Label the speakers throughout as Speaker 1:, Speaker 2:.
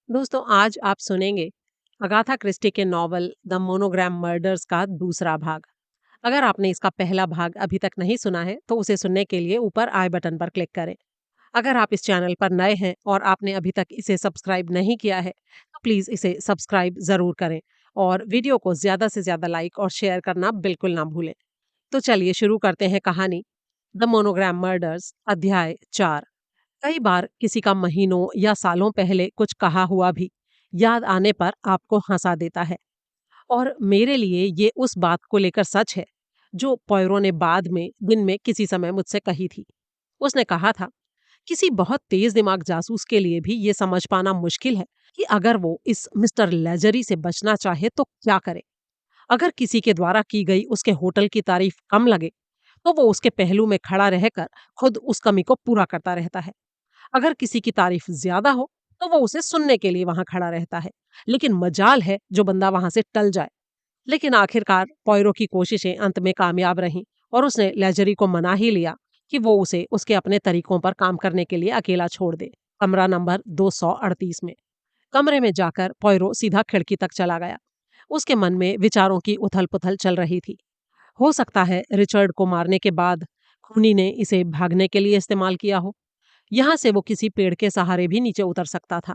Speaker 1: दोस्तों आज आप सुनेंगे अगाथा क्रिस्टी के नॉवल द मोनोग्राम मर्डर्स का दूसरा भाग। अगर आपने इसका पहला भाग अभी तक नहीं सुना है तो उसे सुनने के लिए ऊपर आई बटन पर क्लिक करें। अगर आप इस चैनल पर नए हैं और आपने अभी तक इसे सब्सक्राइब नहीं किया है तो प्लीज इसे सब्सक्राइब जरूर करें और वीडियो को ज्यादा से ज्यादा लाइक और शेयर करना बिल्कुल ना भूलें। तो चलिए शुरू करते हैं कहानी द मोनोग्राम मर्डर्स अध्याय 4। कई बार किसी का महीनों या सालों पहले कुछ कहा हुआ भी याद आने पर आपको हंसा देता है। और मेरे लिए ये उस बात को लेकर सच है जो पॉयरो ने बाद में दिन में किसी समय मुझसे कही थी। उसने कहा था किसी बहुत तेज दिमाग जासूस के लिए भी ये समझ पाना मुश्किल है कि अगर वो इस मिस्टर लेजरी से बचना चाहे तो क्या करे। अगर किसी के द्वारा की गई उसके होटल की तारीफ कम लगे तो वो उसके पहलू में खड़ा रहकर खुद उस कमी को पूरा करता रहता है। अगर किसी की तारीफ ज्यादा हो तो वो उसे सुनने के लिए वहां खड़ा रहता है, लेकिन मजाल है जो बंदा वहां से टल जाए। लेकिन आखिरकार पॉयरो की कोशिशें अंत में कामयाब रहीं और उसने लेजरी को मना ही लिया कि वो उसे उसके अपने तरीकों पर काम करने के लिए अकेला छोड़ दे। कमरा नंबर 238 में कमरे में जाकर पॉयरो सीधा खिड़की तक चला गया। उसके मन में विचारों की उथल पुथल चल रही थी। हो सकता है रिचर्ड को मारने के बाद खूनी ने इसे भागने के लिए इस्तेमाल किया हो। यहाँ से वो किसी पेड़ के सहारे भी नीचे उतर सकता था,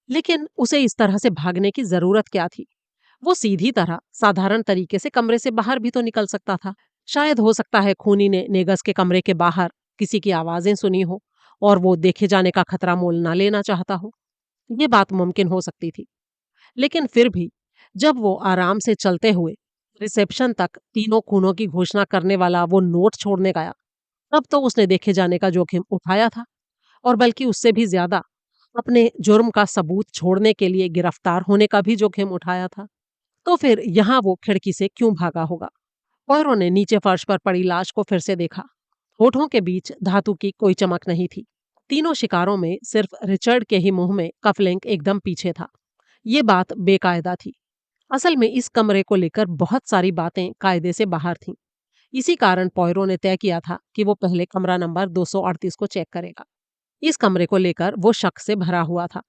Speaker 1: लेकिन उसे इस तरह से भागने की जरूरत क्या थी। वो सीधी तरह साधारण तरीके से कमरे से बाहर भी तो निकल सकता था। शायद हो सकता है खूनी ने नेगस के कमरे के बाहर किसी की आवाजें सुनी हो और वो देखे जाने का खतरा मोल ना लेना चाहता हो। ये बात मुमकिन हो सकती थी। लेकिन फिर भी जब वो आराम से चलते हुए रिसेप्शन तक तीनों खूनों की घोषणा करने वाला वो नोट छोड़ने गया, तब तो उसने देखे जाने का जोखिम उठाया था, और बल्कि उससे भी ज्यादा अपने जुर्म का सबूत छोड़ने के लिए गिरफ्तार होने का भी जोखिम उठाया था। तो फिर यहाँ वो खिड़की से क्यों भागा होगा। पॉयरो ने नीचे फर्श पर पड़ी लाश को फिर से देखा। होठों के बीच धातु की कोई चमक नहीं थी। तीनों शिकारों में सिर्फ रिचर्ड के ही मुंह में कफलिंक एकदम पीछे था। ये बात बेकायदा थी। असल में इस कमरे को लेकर बहुत सारी बातें कायदे से बाहर थीं। इसी कारण पॉयरो ने तय किया था कि वो पहले कमरा नंबर 238 को चेक करेगा। इस कमरे को लेकर वो शक से भरा हुआ था।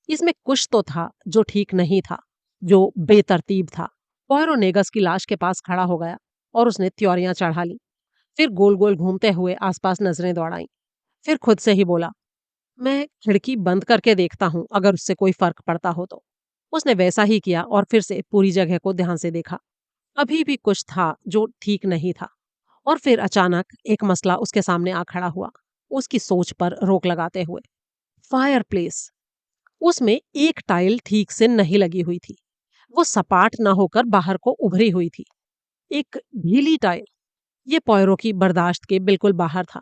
Speaker 1: इसमें कुछ तो था जो ठीक नहीं था, जो बेतरतीब था। पॉयरो नेगस की लाश के पास खड़ा हो गया और उसने त्योरियां चढ़ा ली। फिर गोल गोल घूमते हुए आसपास नजरें दौड़ाई। फिर खुद से ही बोला, मैं खिड़की बंद करके देखता हूं, अगर उससे कोई फर्क पड़ता हो तो। उसने वैसा ही किया और फिर से पूरी जगह को ध्यान से देखा। अभी भी कुछ था जो ठीक नहीं था। और फिर अचानक एक मसला उसके सामने आ खड़ा हुआ, उसकी सोच पर रोक लगाते हुए। फायरप्लेस। उसमें एक टाइल ठीक से नहीं लगी हुई थी। वो सपाट न होकर बाहर को उभरी हुई थी। एक ढीली टाइल। ये पॉयरो की बर्दाश्त के बिल्कुल बाहर था।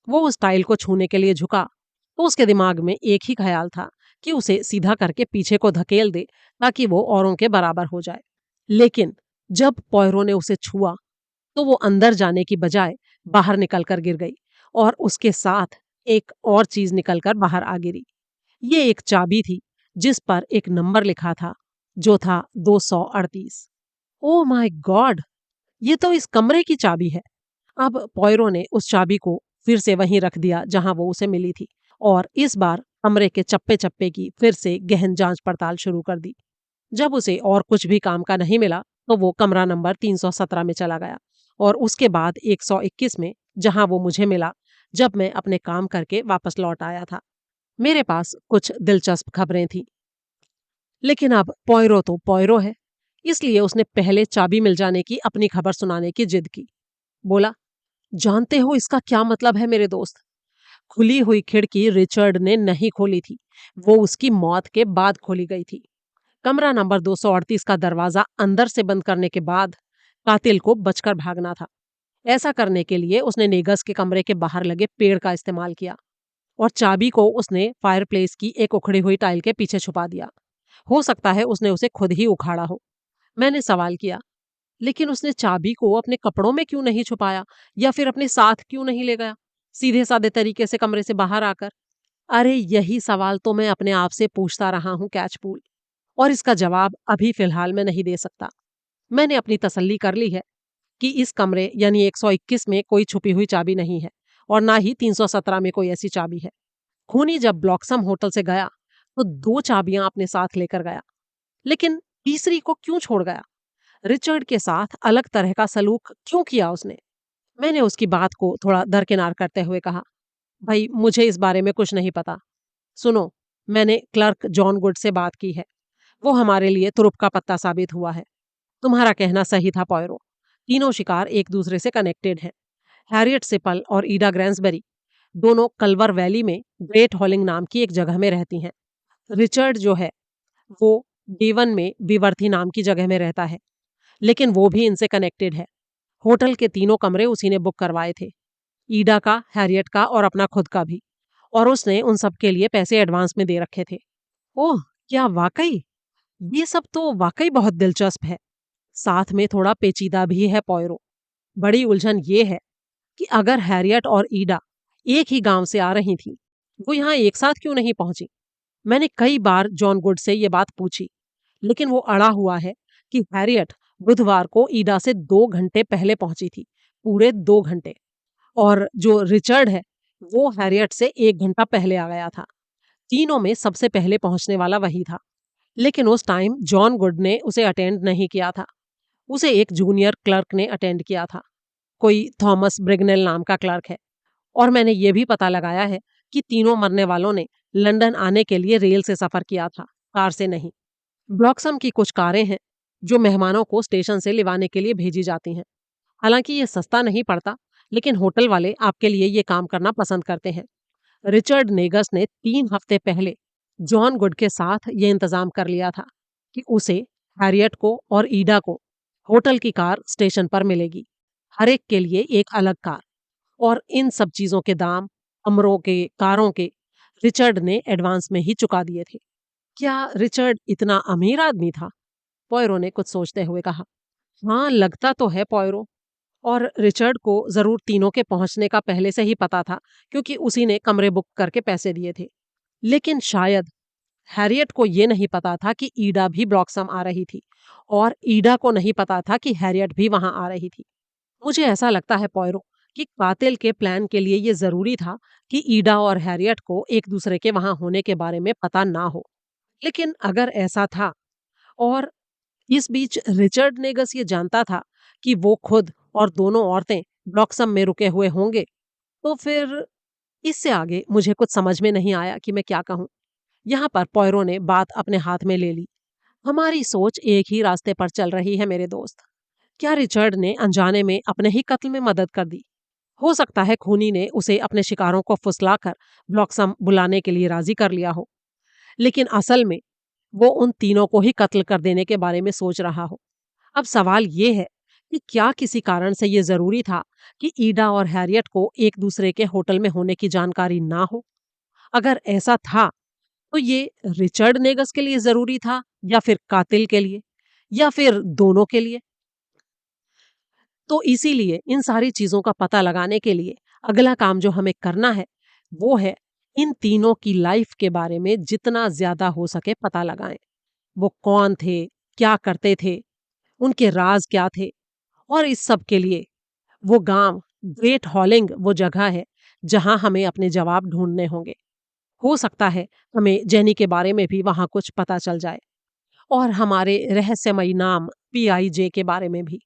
Speaker 1: वो उस टाइल को छूने के लिए झुका तो उसके दिमाग में एक ही ख्याल था कि उसे सीधा करके पीछे को धकेल दे ताकि वो औरों के बराबर हो जाए। लेकिन जब पॉयरो ने उसे छुआ तो वो अंदर जाने की बजाय बाहर निकलकर गिर गई, और उसके साथ एक और चीज निकलकर बाहर आ गिरी। ये एक चाबी थी जिस पर एक नंबर लिखा था, जो था 238। ओ माय गॉड, ये तो इस कमरे की चाबी है। अब पॉयरो ने उस चाबी को फिर से वहीं रख दिया जहां वो उसे मिली थी, और इस बार कमरे के चप्पे चप्पे की फिर से गहन जांच पड़ताल शुरू कर दी। जब उसे और कुछ भी काम का नहीं मिला तो वो कमरा नंबर 317 में चला गया, और उसके बाद 121 में, जहां वो मुझे मिला जब मैं अपने काम करके वापस लौट आया था। मेरे पास कुछ दिलचस्प खबरें थी। लेकिन अब पॉयरो तो पॉयरो है, इसलिए उसने पहले चाबी मिल जाने की अपनी खबर सुनाने की जिद की। बोला, जानते हो इसका क्या मतलब है मेरे दोस्त? खुली हुई खिड़की रिचर्ड ने नहीं खोली थी, वो उसकी मौत के बाद खोली गई थी। कमरा नंबर 238 का दरवाजा अंदर से बंद करने के बाद कातिल को बचकर भागना था। ऐसा करने के लिए उसने नेगस के कमरे के बाहर लगे पेड़ का इस्तेमाल किया, और चाबी को उसने फायरप्लेस की एक उखड़ी हुई टाइल के पीछे छुपा दिया। हो सकता है उसने उसे खुद ही उखाड़ा हो। मैंने सवाल किया, लेकिन उसने चाबी को अपने कपड़ों में क्यों नहीं छुपाया, या फिर अपने साथ क्यों नहीं ले गया, सीधे सादे तरीके से कमरे से बाहर आकर? अरे यही सवाल तो मैं अपने आप से पूछता रहा हूं कैचपूल, और इसका जवाब अभी फिलहाल मैं नहीं दे सकता। मैंने अपनी तसल्ली कर ली है कि इस कमरे यानी 121 में कोई छुपी हुई चाबी नहीं है, और ना ही 317 में कोई ऐसी चाबी है। खूनी जब ब्लॉक्सम होटल से गया तो 2 चाबियां अपने साथ लेकर गया, लेकिन तीसरी को क्यों छोड़ गया? रिचर्ड के साथ अलग तरह का सलूक क्यों किया उसने? मैंने उसकी बात को थोड़ा दरकिनार करते हुए कहा, भाई मुझे इस बारे में कुछ नहीं पता। सुनो, मैंने क्लर्क जॉन गुड से बात की है। वो हमारे लिए तुरुप का पत्ता साबित हुआ है। तुम्हारा कहना सही था पॉयरो। तीनों शिकार एक दूसरे से कनेक्टेड हैं। हैरियट सिपल और ईडा ग्रैंसबरी दोनों कल्वर वैली में ग्रेट हॉलिंग नाम की एक जगह में रहती हैं। रिचर्ड जो है वो डेवन में बिवर्थी नाम की जगह में रहता है, लेकिन वो भी इनसे कनेक्टेड है। होटल के तीनों कमरे उसी ने बुक करवाए थे, ईडा का, हैरियट का और अपना खुद का भी। और उसने उन सब के लिए पैसे एडवांस में दे रखे थे। ओह, क्या वाकई? ये सब तो वाकई बहुत दिलचस्प है। साथ में थोड़ा पेचीदा भी है पॉयरो। बड़ी उलझन ये है कि अगर हैरियट और ईडा एक ही गांव से आ रही थी, वो यहाँ एक साथ क्यों नहीं पहुंची? मैंने कई बार जॉन गुड से ये बात पूछी, लेकिन वो अड़ा हुआ है कि हैरियट बुधवार को ईडा से 2 घंटे पहले पहुंची थी, पूरे 2 घंटे। और जो रिचर्ड है वो हैरियट से 1 घंटा पहले आ गया था। तीनों में सबसे पहले पहुंचने वाला वही था, लेकिन उस टाइम जॉन गुड ने उसे अटेंड नहीं किया था। उसे एक जूनियर क्लर्क ने अटेंड किया था, कोई थॉमस ब्रिगनेल नाम का क्लर्क है। और मैंने ये भी पता लगाया है कि तीनों मरने वालों ने लंदन आने के लिए रेल से सफर किया था, कार से नहीं। ब्लॉक्सम की कुछ कारें हैं जो मेहमानों को स्टेशन से लिवाने के लिए भेजी जाती हैं। हालांकि ये सस्ता नहीं पड़ता, लेकिन होटल वाले आपके लिए ये काम करना पसंद करते हैं। रिचर्ड नेगस ने 3 हफ्ते पहले जॉन गुड के साथ ये इंतजाम कर लिया था कि उसे, हैरियट को और ईडा को होटल की कार स्टेशन पर मिलेगी, हर एक के लिए एक अलग कार। और इन सब चीजों के दाम, कमरों के, कारों के, रिचर्ड ने एडवांस में ही चुका दिए थे। क्या रिचर्ड इतना अमीर आदमी था? पॉयरो ने कुछ सोचते हुए कहा। हाँ, लगता तो है पॉयरो। और रिचर्ड को जरूर तीनों के पहुंचने का पहले से ही पता था, क्योंकि उसी ने कमरे बुक करके पैसे दिए थे। लेकिन शायद हैरियट को यह नहीं पता था कि ईडा भी ब्लॉक्सम आ रही थी, और ईडा को नहीं पता था कि हैरियट भी वहां आ रही थी। मुझे ऐसा लगता है पॉयरो कि कातिल के प्लान के लिए यह जरूरी था कि ईडा और हैरियट को एक दूसरे के वहां होने के बारे में पता ना हो। लेकिन अगर ऐसा था, और इस बीच रिचर्ड नेगस ये जानता था कि वो खुद और दोनों औरतें ब्लॉक्सम में रुके हुए होंगे, तो फिर इससे आगे मुझे कुछ समझ में नहीं आया कि मैं क्या कहूं। यहाँ पर पॉयरो ने बात अपने हाथ में ले ली। हमारी सोच एक ही रास्ते पर चल रही है मेरे दोस्त। क्या रिचर्ड ने अनजाने में अपने ही कत्ल में मदद कर दी? हो सकता है खूनी ने उसे अपने शिकारों को फुसलाकर ब्लॉक्सम बुलाने के लिए राजी कर लिया हो, लेकिन असल में वो उन तीनों को ही कत्ल कर देने के बारे में सोच रहा हो। अब सवाल ये है कि क्या किसी कारण से ये जरूरी था कि ईडा और हैरियट को एक दूसरे के होटल में होने की जानकारी ना हो? अगर ऐसा था, तो ये रिचर्ड नेगस के लिए जरूरी था, या फिर कातिल के लिए, या फिर दोनों के लिए? तो इसीलिए इन सारी चीजों का पता लगाने के लिए अगला काम जो हमें करना है वो है इन तीनों की लाइफ के बारे में जितना ज्यादा हो सके पता लगाएं। वो कौन थे, क्या करते थे, उनके राज क्या थे। और इस सब के लिए वो गांव ग्रेट हॉलिंग वो जगह है जहां हमें अपने जवाब ढूंढने होंगे। हो सकता है हमें जेनी के बारे में भी वहां कुछ पता चल जाए, और हमारे रहस्यमयी नाम PIJ के बारे में भी।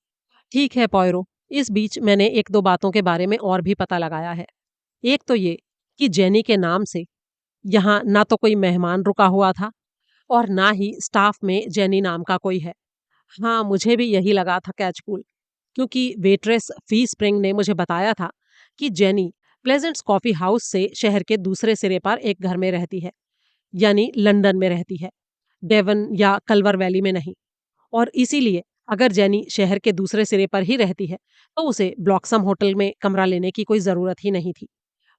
Speaker 1: ठीक है पॉयरो, इस बीच मैंने एक दो बातों के बारे में और भी पता लगाया है। एक तो ये कि जेनी के नाम से यहाँ ना तो कोई मेहमान रुका हुआ था, और ना ही स्टाफ में जेनी नाम का कोई है। हाँ, मुझे भी यही लगा था कैचपूल, क्योंकि वेट्रेस फी स्प्रिंग ने मुझे बताया था कि जेनी प्लेजेंट्स कॉफी हाउस से शहर के दूसरे सिरे पर एक घर में रहती है, यानी लंदन में रहती है, डेवन या कल्वर वैली में नहीं। और इसीलिए अगर जेनी शहर के दूसरे सिरे पर ही रहती है, तो उसे ब्लॉक्सम होटल में कमरा लेने की कोई जरूरत ही नहीं थी।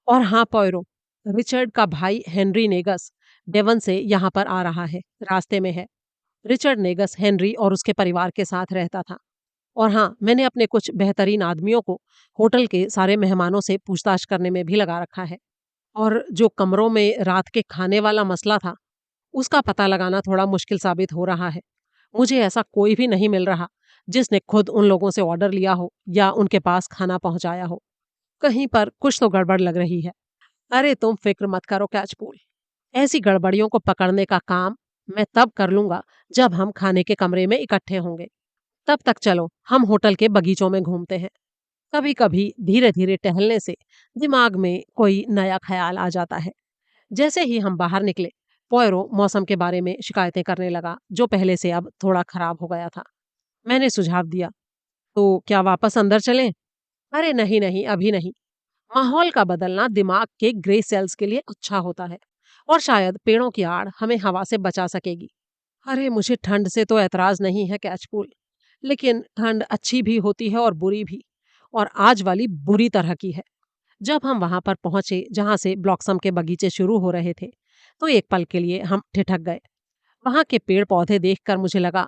Speaker 1: और हाँ पॉयरो, रिचर्ड का भाई हेनरी नेगस डेवन से यहाँ पर आ रहा है, रास्ते में है। रिचर्ड नेगस हेनरी और उसके परिवार के साथ रहता था। और हाँ, मैंने अपने कुछ बेहतरीन आदमियों को होटल के सारे मेहमानों से पूछताछ करने में भी लगा रखा है। और जो कमरों में रात के खाने वाला मसला था, उसका पता लगाना थोड़ा मुश्किल साबित हो रहा है। मुझे ऐसा कोई भी नहीं मिल रहा जिसने खुद उन लोगों से ऑर्डर लिया हो या उनके पास खाना पहुंचाया हो। कहीं पर कुछ तो गड़बड़ लग रही है। अरे तुम फिक्र मत करो कैचपूल, ऐसी गड़बड़ियों को पकड़ने का काम मैं तब कर लूंगा जब हम खाने के कमरे में इकट्ठे होंगे। तब तक चलो हम होटल के बगीचों में घूमते हैं। कभी कभी धीरे धीरे टहलने से दिमाग में कोई नया ख्याल आ जाता है। जैसे ही हम बाहर निकले, पोयरो मौसम के बारे में शिकायतें करने लगा, जो पहले से अब थोड़ा खराब हो गया था। मैंने सुझाव दिया, तो क्या वापस अंदर चलें? अरे नहीं नहीं, अभी नहीं। माहौल का बदलना दिमाग के ग्रे सेल्स के लिए अच्छा होता है और शायद पेड़ों की आड़ हमें हवा से बचा सकेगी। अरे मुझे ठंड से तो ऐतराज नहीं है कैचपूल, लेकिन ठंड अच्छी भी होती है और बुरी भी, और आज वाली बुरी तरह की है। जब हम वहां पर पहुंचे जहां से ब्लॉक्सम के बगीचे शुरू हो रहे थे, तो एक पल के लिए हम ठिठक गए। वहां के पेड़ पौधे देखकर मुझे लगा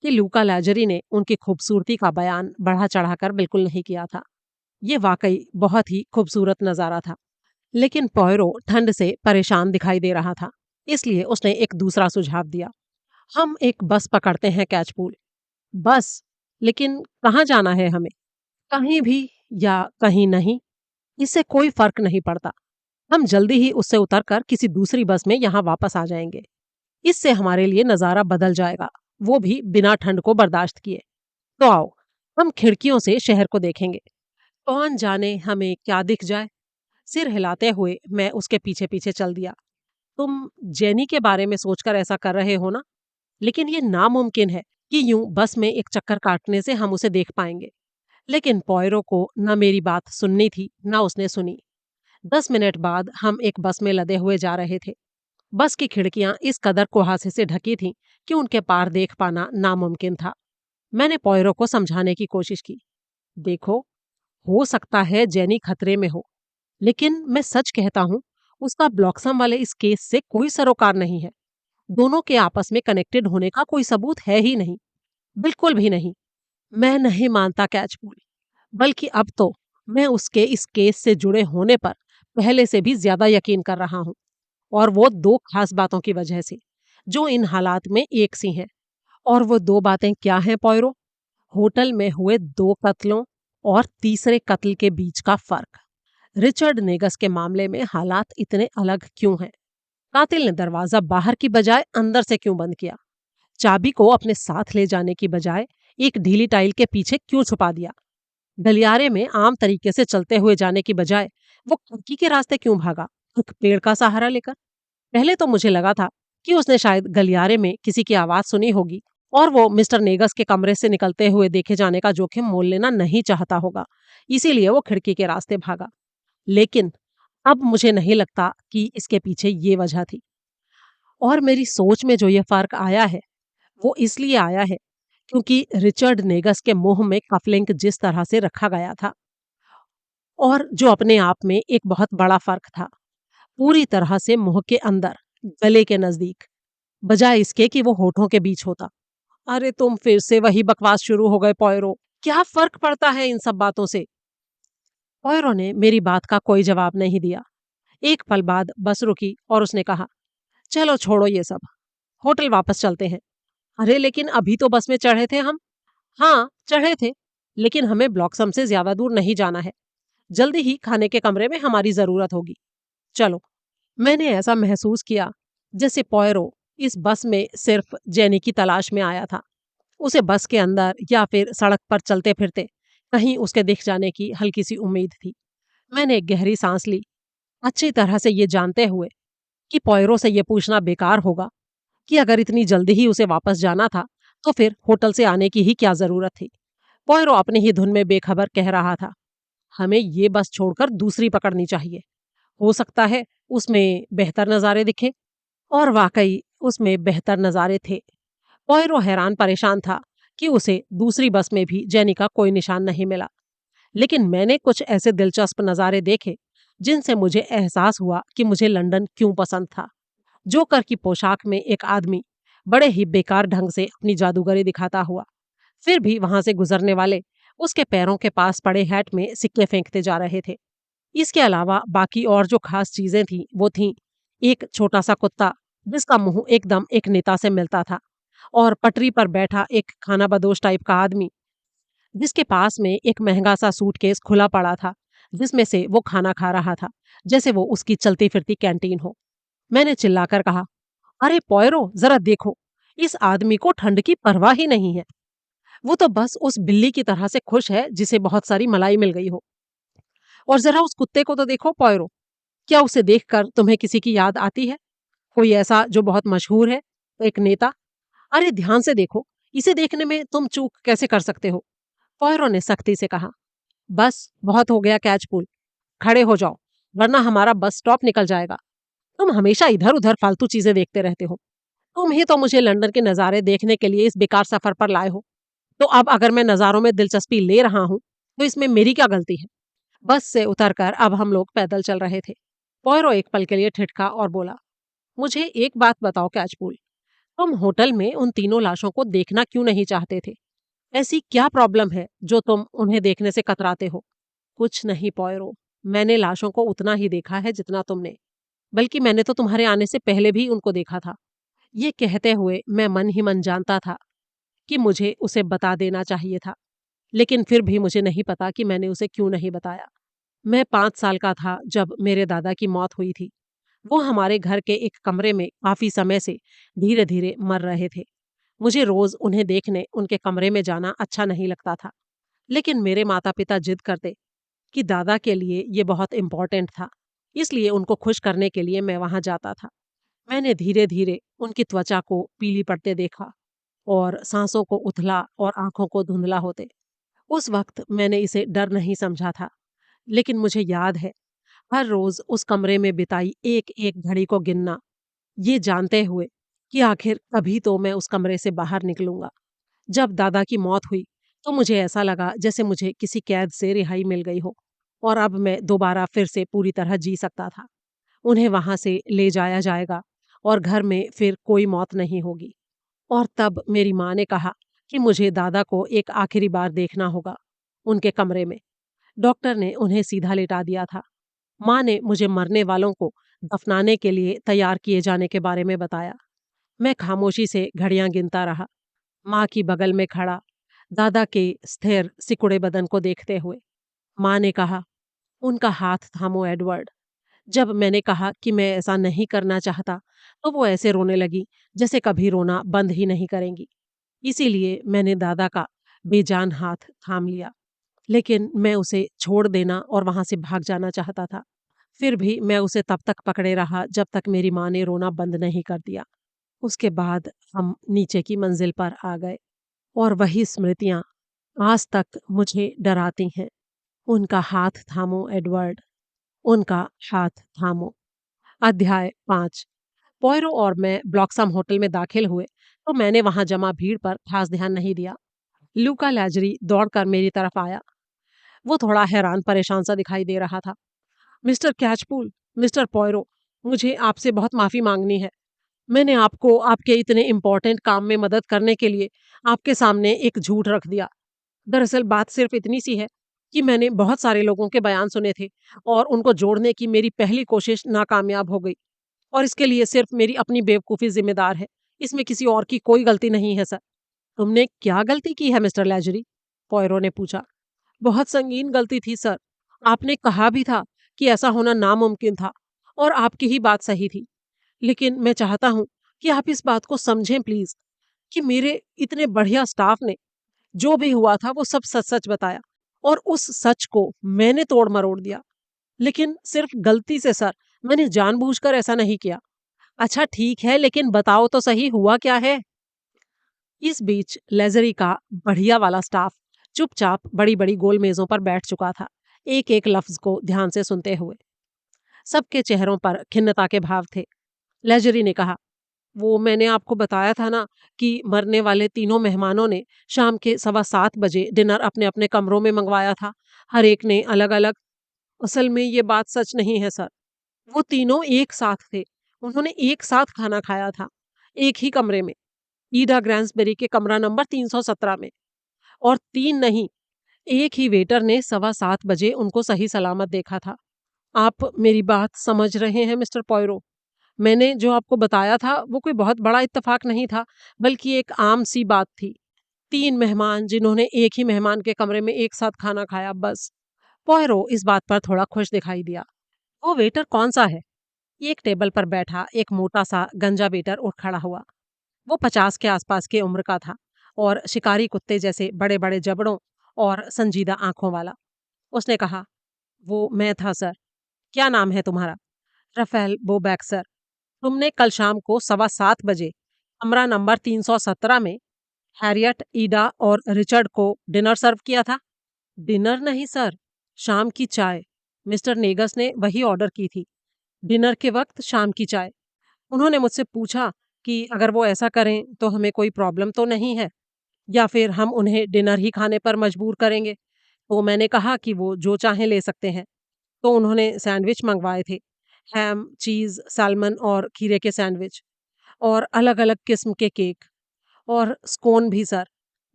Speaker 1: कि लूका लाजरी ने उनकी खूबसूरती का बयान बढ़ा चढ़ाकर बिल्कुल नहीं किया था। ये वाकई बहुत ही खूबसूरत नजारा था। लेकिन पॉयरो ठंड से परेशान दिखाई दे रहा था, इसलिए उसने एक दूसरा सुझाव दिया। हम एक बस पकड़ते हैं कैचपूल। बस? लेकिन कहाँ जाना है हमें? कहीं भी या कहीं नहीं, इससे कोई फर्क नहीं पड़ता। हम जल्दी ही उससे उतरकर किसी दूसरी बस में यहाँ वापस आ जाएंगे। इससे हमारे लिए नजारा बदल जाएगा, वो भी बिना ठंड को बर्दाश्त किए। तो आओ, हम खिड़कियों से शहर को देखेंगे। कौन जाने हमें क्या दिख जाए। सिर हिलाते हुए मैं उसके पीछे पीछे चल दिया। तुम जेनी के बारे में सोचकर ऐसा कर रहे हो ना? लेकिन ये नामुमकिन है कि यूं बस में एक चक्कर काटने से हम उसे देख पाएंगे। लेकिन पॉयरो को न मेरी बात सुननी थी न उसने सुनी। 10 मिनट बाद हम एक बस में लदे हुए जा रहे थे। बस की खिड़कियां इस कदर कुहासे से ढकी थीं कि उनके पार देख पाना नामुमकिन था। मैंने पॉयरो को समझाने की कोशिश की। देखो, हो सकता है जेनी खतरे में हो, लेकिन मैं सच कहता हूं, उसका ब्लॉक्सम वाले इस केस से कोई सरोकार नहीं है। दोनों के आपस में कनेक्टेड होने का कोई सबूत है ही नहीं, बिल्कुल भी नहीं। मैं नहीं मानता कैचपूल, बल्कि अब तो मैं उसके इस केस से जुड़े होने पर पहले से भी ज्यादा यकीन कर रहा हूं, और वो दो खास बातों की वजह से, जो इन हालात में एक सी हैं। और वो दो बातें क्या हैं पॉयरो? होटल में हुए दो कत्लों और तीसरे कत्ल के बीच का फर्क। रिचर्ड नेगस के मामले में हालात इतने अलग क्यों हैं? कातिल ने दरवाजा बाहर की बजाय अंदर से क्यों बंद किया? चाबी को अपने साथ ले जाने की बजाय एक ढीली टाइल के पीछे क्यों छुपा दिया? गलियारे में आम तरीके से चलते हुए जाने की बजाय वो खिड़की के रास्ते क्यों भागा, एक पेड़ का सहारा लेकर? पहले तो मुझे लगा था कि उसने शायद गलियारे में किसी की आवाज सुनी होगी और वो मिस्टर नेगस के कमरे से निकलते हुए देखे जाने का जोखिम मोल लेना नहीं चाहता होगा, इसीलिए वो खिड़की के रास्ते भागा। लेकिन अब मुझे नहीं लगता कि इसके पीछे ये वजह थी। और मेरी सोच में जो ये फर्क आया है, वो इसलिए आया है क्योंकि रिचर्ड नेगस के मुंह में कफलिंक जिस तरह से रखा गया था, और जो अपने आप में एक बहुत बड़ा फर्क था, पूरी तरह से मुंह के अंदर, गले के नजदीक, बजाय इसके कि वो होठों के बीच होता। अरे तुम फिर से वही बकवास शुरू हो गए पॉयरो। क्या फर्क पड़ता है इन सब बातों से? पॉयरो ने मेरी बात का कोई जवाब नहीं दिया। एक पल बाद बस रुकी और उसने कहा, चलो छोड़ो ये सब, होटल वापस चलते हैं। अरे लेकिन अभी तो बस में चढ़े थे हम। हाँ चढ़े थे, लेकिन हमें ब्लॉक्सम से ज्यादा दूर नहीं जाना है। जल्दी ही खाने के कमरे में हमारी जरूरत होगी। चलो। मैंने ऐसा महसूस किया जैसे पॉयरो इस बस में सिर्फ जेनी की तलाश में आया था। उसे बस के अंदर या फिर सड़क पर चलते फिरते कहीं उसके दिख जाने की हल्की सी उम्मीद थी। मैंने एक गहरी सांस ली, अच्छी तरह से ये जानते हुए कि पॉयरो से ये पूछना बेकार होगा कि अगर इतनी जल्दी ही उसे वापस जाना था, तो फिर होटल से आने की ही क्या जरूरत थी। पॉयरो अपनी ही धुन में बेखबर कह रहा था, हमें ये बस छोड़कर दूसरी पकड़नी चाहिए। हो सकता है उसमें बेहतर नज़ारे दिखे। और वाकई उसमें बेहतर नज़ारे थे। पॉयरो हैरान परेशान था कि उसे दूसरी बस में भी जेनी का कोई निशान नहीं मिला। लेकिन मैंने कुछ ऐसे दिलचस्प नज़ारे देखे जिनसे मुझे एहसास हुआ कि मुझे लंदन क्यों पसंद था। जोकर की पोशाक में एक आदमी बड़े ही बेकार ढंग से अपनी जादूगरी दिखाता हुआ, फिर भी वहां से गुजरने वाले उसके पैरों के पास पड़े हैट में सिक्के फेंकते जा रहे थे। इसके अलावा बाकी और जो खास चीजें थीं वो थीं, एक छोटा सा कुत्ता जिसका मुंह एकदम एक नेता से मिलता था, और पटरी पर बैठा एक खाना बदोश टाइप का आदमी जिसके पास में एक महंगा सा सूटकेस खुला पड़ा था, जिसमें से वो खाना खा रहा था जैसे वो उसकी चलती फिरती कैंटीन हो। मैंने चिल्लाकर कहा, अरे पॉयरो, जरा देखो, इस आदमी को ठंड की परवाह ही नहीं है। वो तो बस उस बिल्ली की तरह से खुश है जिसे बहुत सारी मलाई मिल गई हो। और जरा उस कुत्ते को तो देखो पॉयरो, क्या उसे देखकर तुम्हें किसी की याद आती है? कोई ऐसा जो बहुत मशहूर है, एक नेता? अरे ध्यान से देखो, इसे देखने में तुम चूक कैसे कर सकते हो? पॉयरो ने सख्ती से कहा। बस बहुत हो गया कैचपूल, खड़े हो जाओ, वरना हमारा बस स्टॉप निकल जाएगा। तुम हमेशा इधर उधर फालतू चीजें देखते रहते हो। तुम ही तो मुझे लंदन के नज़ारे देखने के लिए इस बेकार सफर पर लाए हो। तो अब अगर मैं नज़ारों में दिलचस्पी ले रहा हूं, तो इसमें मेरी क्या गलती है? बस से उतरकर अब हम लोग पैदल चल रहे थे। पॉयरो एक पल के लिए ठिठका और बोला, मुझे एक बात बताओ कैचपूल, तुम होटल में उन तीनों लाशों को देखना क्यों नहीं चाहते थे? ऐसी क्या प्रॉब्लम है जो तुम उन्हें देखने से कतराते हो? कुछ नहीं पॉयरो, मैंने लाशों को उतना ही देखा है जितना तुमने, बल्कि मैंने तो तुम्हारे आने से पहले भी उनको देखा था। ये कहते हुए मैं मन ही मन जानता था कि मुझे उसे बता देना चाहिए था, लेकिन फिर भी मुझे नहीं पता कि मैंने उसे क्यों नहीं बताया। मैं 5 साल का था जब मेरे दादा की मौत हुई थी। वो हमारे घर के एक कमरे में काफी समय से धीरे धीरे मर रहे थे। मुझे रोज उन्हें देखने उनके कमरे में जाना अच्छा नहीं लगता था, लेकिन मेरे माता पिता जिद करते कि दादा के लिए ये बहुत इम्पोर्टेंट था, इसलिए उनको खुश करने के लिए मैं वहां जाता था। मैंने धीरे धीरे उनकी त्वचा को पीली पड़ते देखा और सांसों को उथला और आंखों को धुंधला होते। उस वक्त मैंने इसे डर नहीं समझा था, लेकिन मुझे याद है हर रोज उस कमरे में बिताई एक एक घड़ी को गिनना, ये जानते हुए कि आखिर कभी तो मैं उस कमरे से बाहर निकलूंगा। जब दादा की मौत हुई तो मुझे ऐसा लगा जैसे मुझे किसी कैद से रिहाई मिल गई हो और अब मैं दोबारा फिर से पूरी तरह जी सकता था। उन्हें वहां से ले जाया जाएगा और घर में फिर कोई मौत नहीं होगी। और तब मेरी माँ ने कहा कि मुझे दादा को एक आखिरी बार देखना होगा उनके कमरे में। डॉक्टर ने उन्हें सीधा लेटा दिया था। माँ ने मुझे मरने वालों को दफनाने के लिए तैयार किए जाने के बारे में बताया। मैं खामोशी से घड़ियां गिनता रहा, माँ की बगल में खड़ा, दादा के स्थिर सिकुड़े बदन को देखते हुए। माँ ने कहा, उनका हाथ थामो एडवर्ड। जब मैंने कहा कि मैं ऐसा नहीं करना चाहता, तो वो ऐसे रोने लगी जैसे कभी रोना बंद ही नहीं करेंगी। इसीलिए मैंने दादा का बेजान हाथ थाम लिया, लेकिन मैं उसे छोड़ देना और वहां से भाग जाना चाहता था। फिर भी मैं उसे तब तक पकड़े रहा जब तक मेरी माँ ने रोना बंद नहीं कर दिया। उसके बाद हम नीचे की मंजिल पर आ गए और वही स्मृतियां आज तक मुझे डराती हैं। उनका हाथ थामो एडवर्ड, उनका हाथ थामो। अध्याय 5। पॉयरो और मैं ब्लॉक्सम होटल में दाखिल हुए तो मैंने वहां जमा भीड़ पर खास ध्यान नहीं दिया। लूका लैजरी दौड़कर मेरी तरफ आया। वो थोड़ा हैरान परेशान सा दिखाई दे रहा था। मिस्टर कैचपूल, मिस्टर पॉयरो, मुझे आपसे बहुत माफी मांगनी है। मैंने आपको आपके इतने इम्पोर्टेंट काम में मदद करने के लिए आपके सामने एक झूठ रख दिया। दरअसल बात सिर्फ इतनी सी है कि मैंने बहुत सारे लोगों के बयान सुने थे और उनको जोड़ने की मेरी पहली कोशिश नाकामयाब हो गई, और इसके लिए सिर्फ मेरी अपनी बेवकूफ़ी जिम्मेदार है। इसमें किसी और की कोई गलती नहीं है सर। तुमने क्या गलती की है मिस्टर लैजरी? पॉयरो ने पूछा। बहुत संगीन गलती थी सर। आपने कहा भी था कि ऐसा होना नामुमकिन था, और आपकी ही बात सही थी। लेकिन मैं चाहता हूँ कि आप इस बात को समझें प्लीज, कि मेरे इतने बढ़िया स्टाफ ने जो भी हुआ था वो सब सच सच बताया, और उस सच को मैंने तोड़ मरोड़ दिया। लेकिन सिर्फ गलती से सर, मैंने जानबूझकर ऐसा नहीं किया। अच्छा ठीक है, लेकिन बताओ तो सही हुआ क्या है? इस बीच लेजरी का बढ़िया वाला स्टाफ चुपचाप बड़ी बड़ी गोल मेजों पर बैठ चुका था, एक एक लफ्ज को ध्यान से सुनते हुए। सबके चेहरों पर खिन्नता के भाव थे। लेजरी ने कहा, वो मैंने आपको बताया था ना कि मरने वाले तीनों मेहमानों ने शाम के 7:15 बजे डिनर अपने अपने कमरों में मंगवाया था। हर एक ने अलग अलग। असल में ये बात सच नहीं है सर। वो तीनों एक साथ थे। उन्होंने एक साथ खाना खाया था, एक ही कमरे में, ईडा ग्रैंसबेरी के कमरा नंबर 317 में। और तीन नहीं, एक ही वेटर ने 7:15 बजे उनको सही सलामत देखा था। आप मेरी बात समझ रहे हैं मिस्टर पॉयरो? मैंने जो आपको बताया था वो कोई बहुत बड़ा इत्तेफाक नहीं था, बल्कि एक आम सी बात थी। तीन मेहमान जिन्होंने एक ही मेहमान के कमरे में एक साथ खाना खाया, बस। पॉयरो इस बात पर थोड़ा खुश दिखाई दिया। वो वेटर कौन सा है? एक टेबल पर बैठा एक मोटा सा गंजा वेटर उठ खड़ा हुआ। वो 50 के आसपास की उम्र का था और शिकारी कुत्ते जैसे बड़े बड़े जबड़ों और संजीदा आंखों वाला। उसने कहा, वो मैं था सर। क्या नाम है तुम्हारा? Raphael Bobak sir. तुमने कल शाम को 7:15 बजे कमरा नंबर 317 में हैरियट, ईडा और रिचर्ड को डिनर सर्व किया था। डिनर नहीं सर, शाम की चाय। मिस्टर नेगस ने वही ऑर्डर की थी। डिनर के वक्त शाम की चाय। उन्होंने मुझसे पूछा कि अगर वो ऐसा करें तो हमें कोई प्रॉब्लम तो नहीं है, या फिर हम उन्हें डिनर ही खाने पर मजबूर करेंगे। तो मैंने कहा कि वो जो चाहें ले सकते हैं। तो उन्होंने सैंडविच मंगवाए थे, हैम, चीज़, सैल्मन और खीरे के सैंडविच, और अलग-अलग किस्म के केक, और स्कोन भी सर,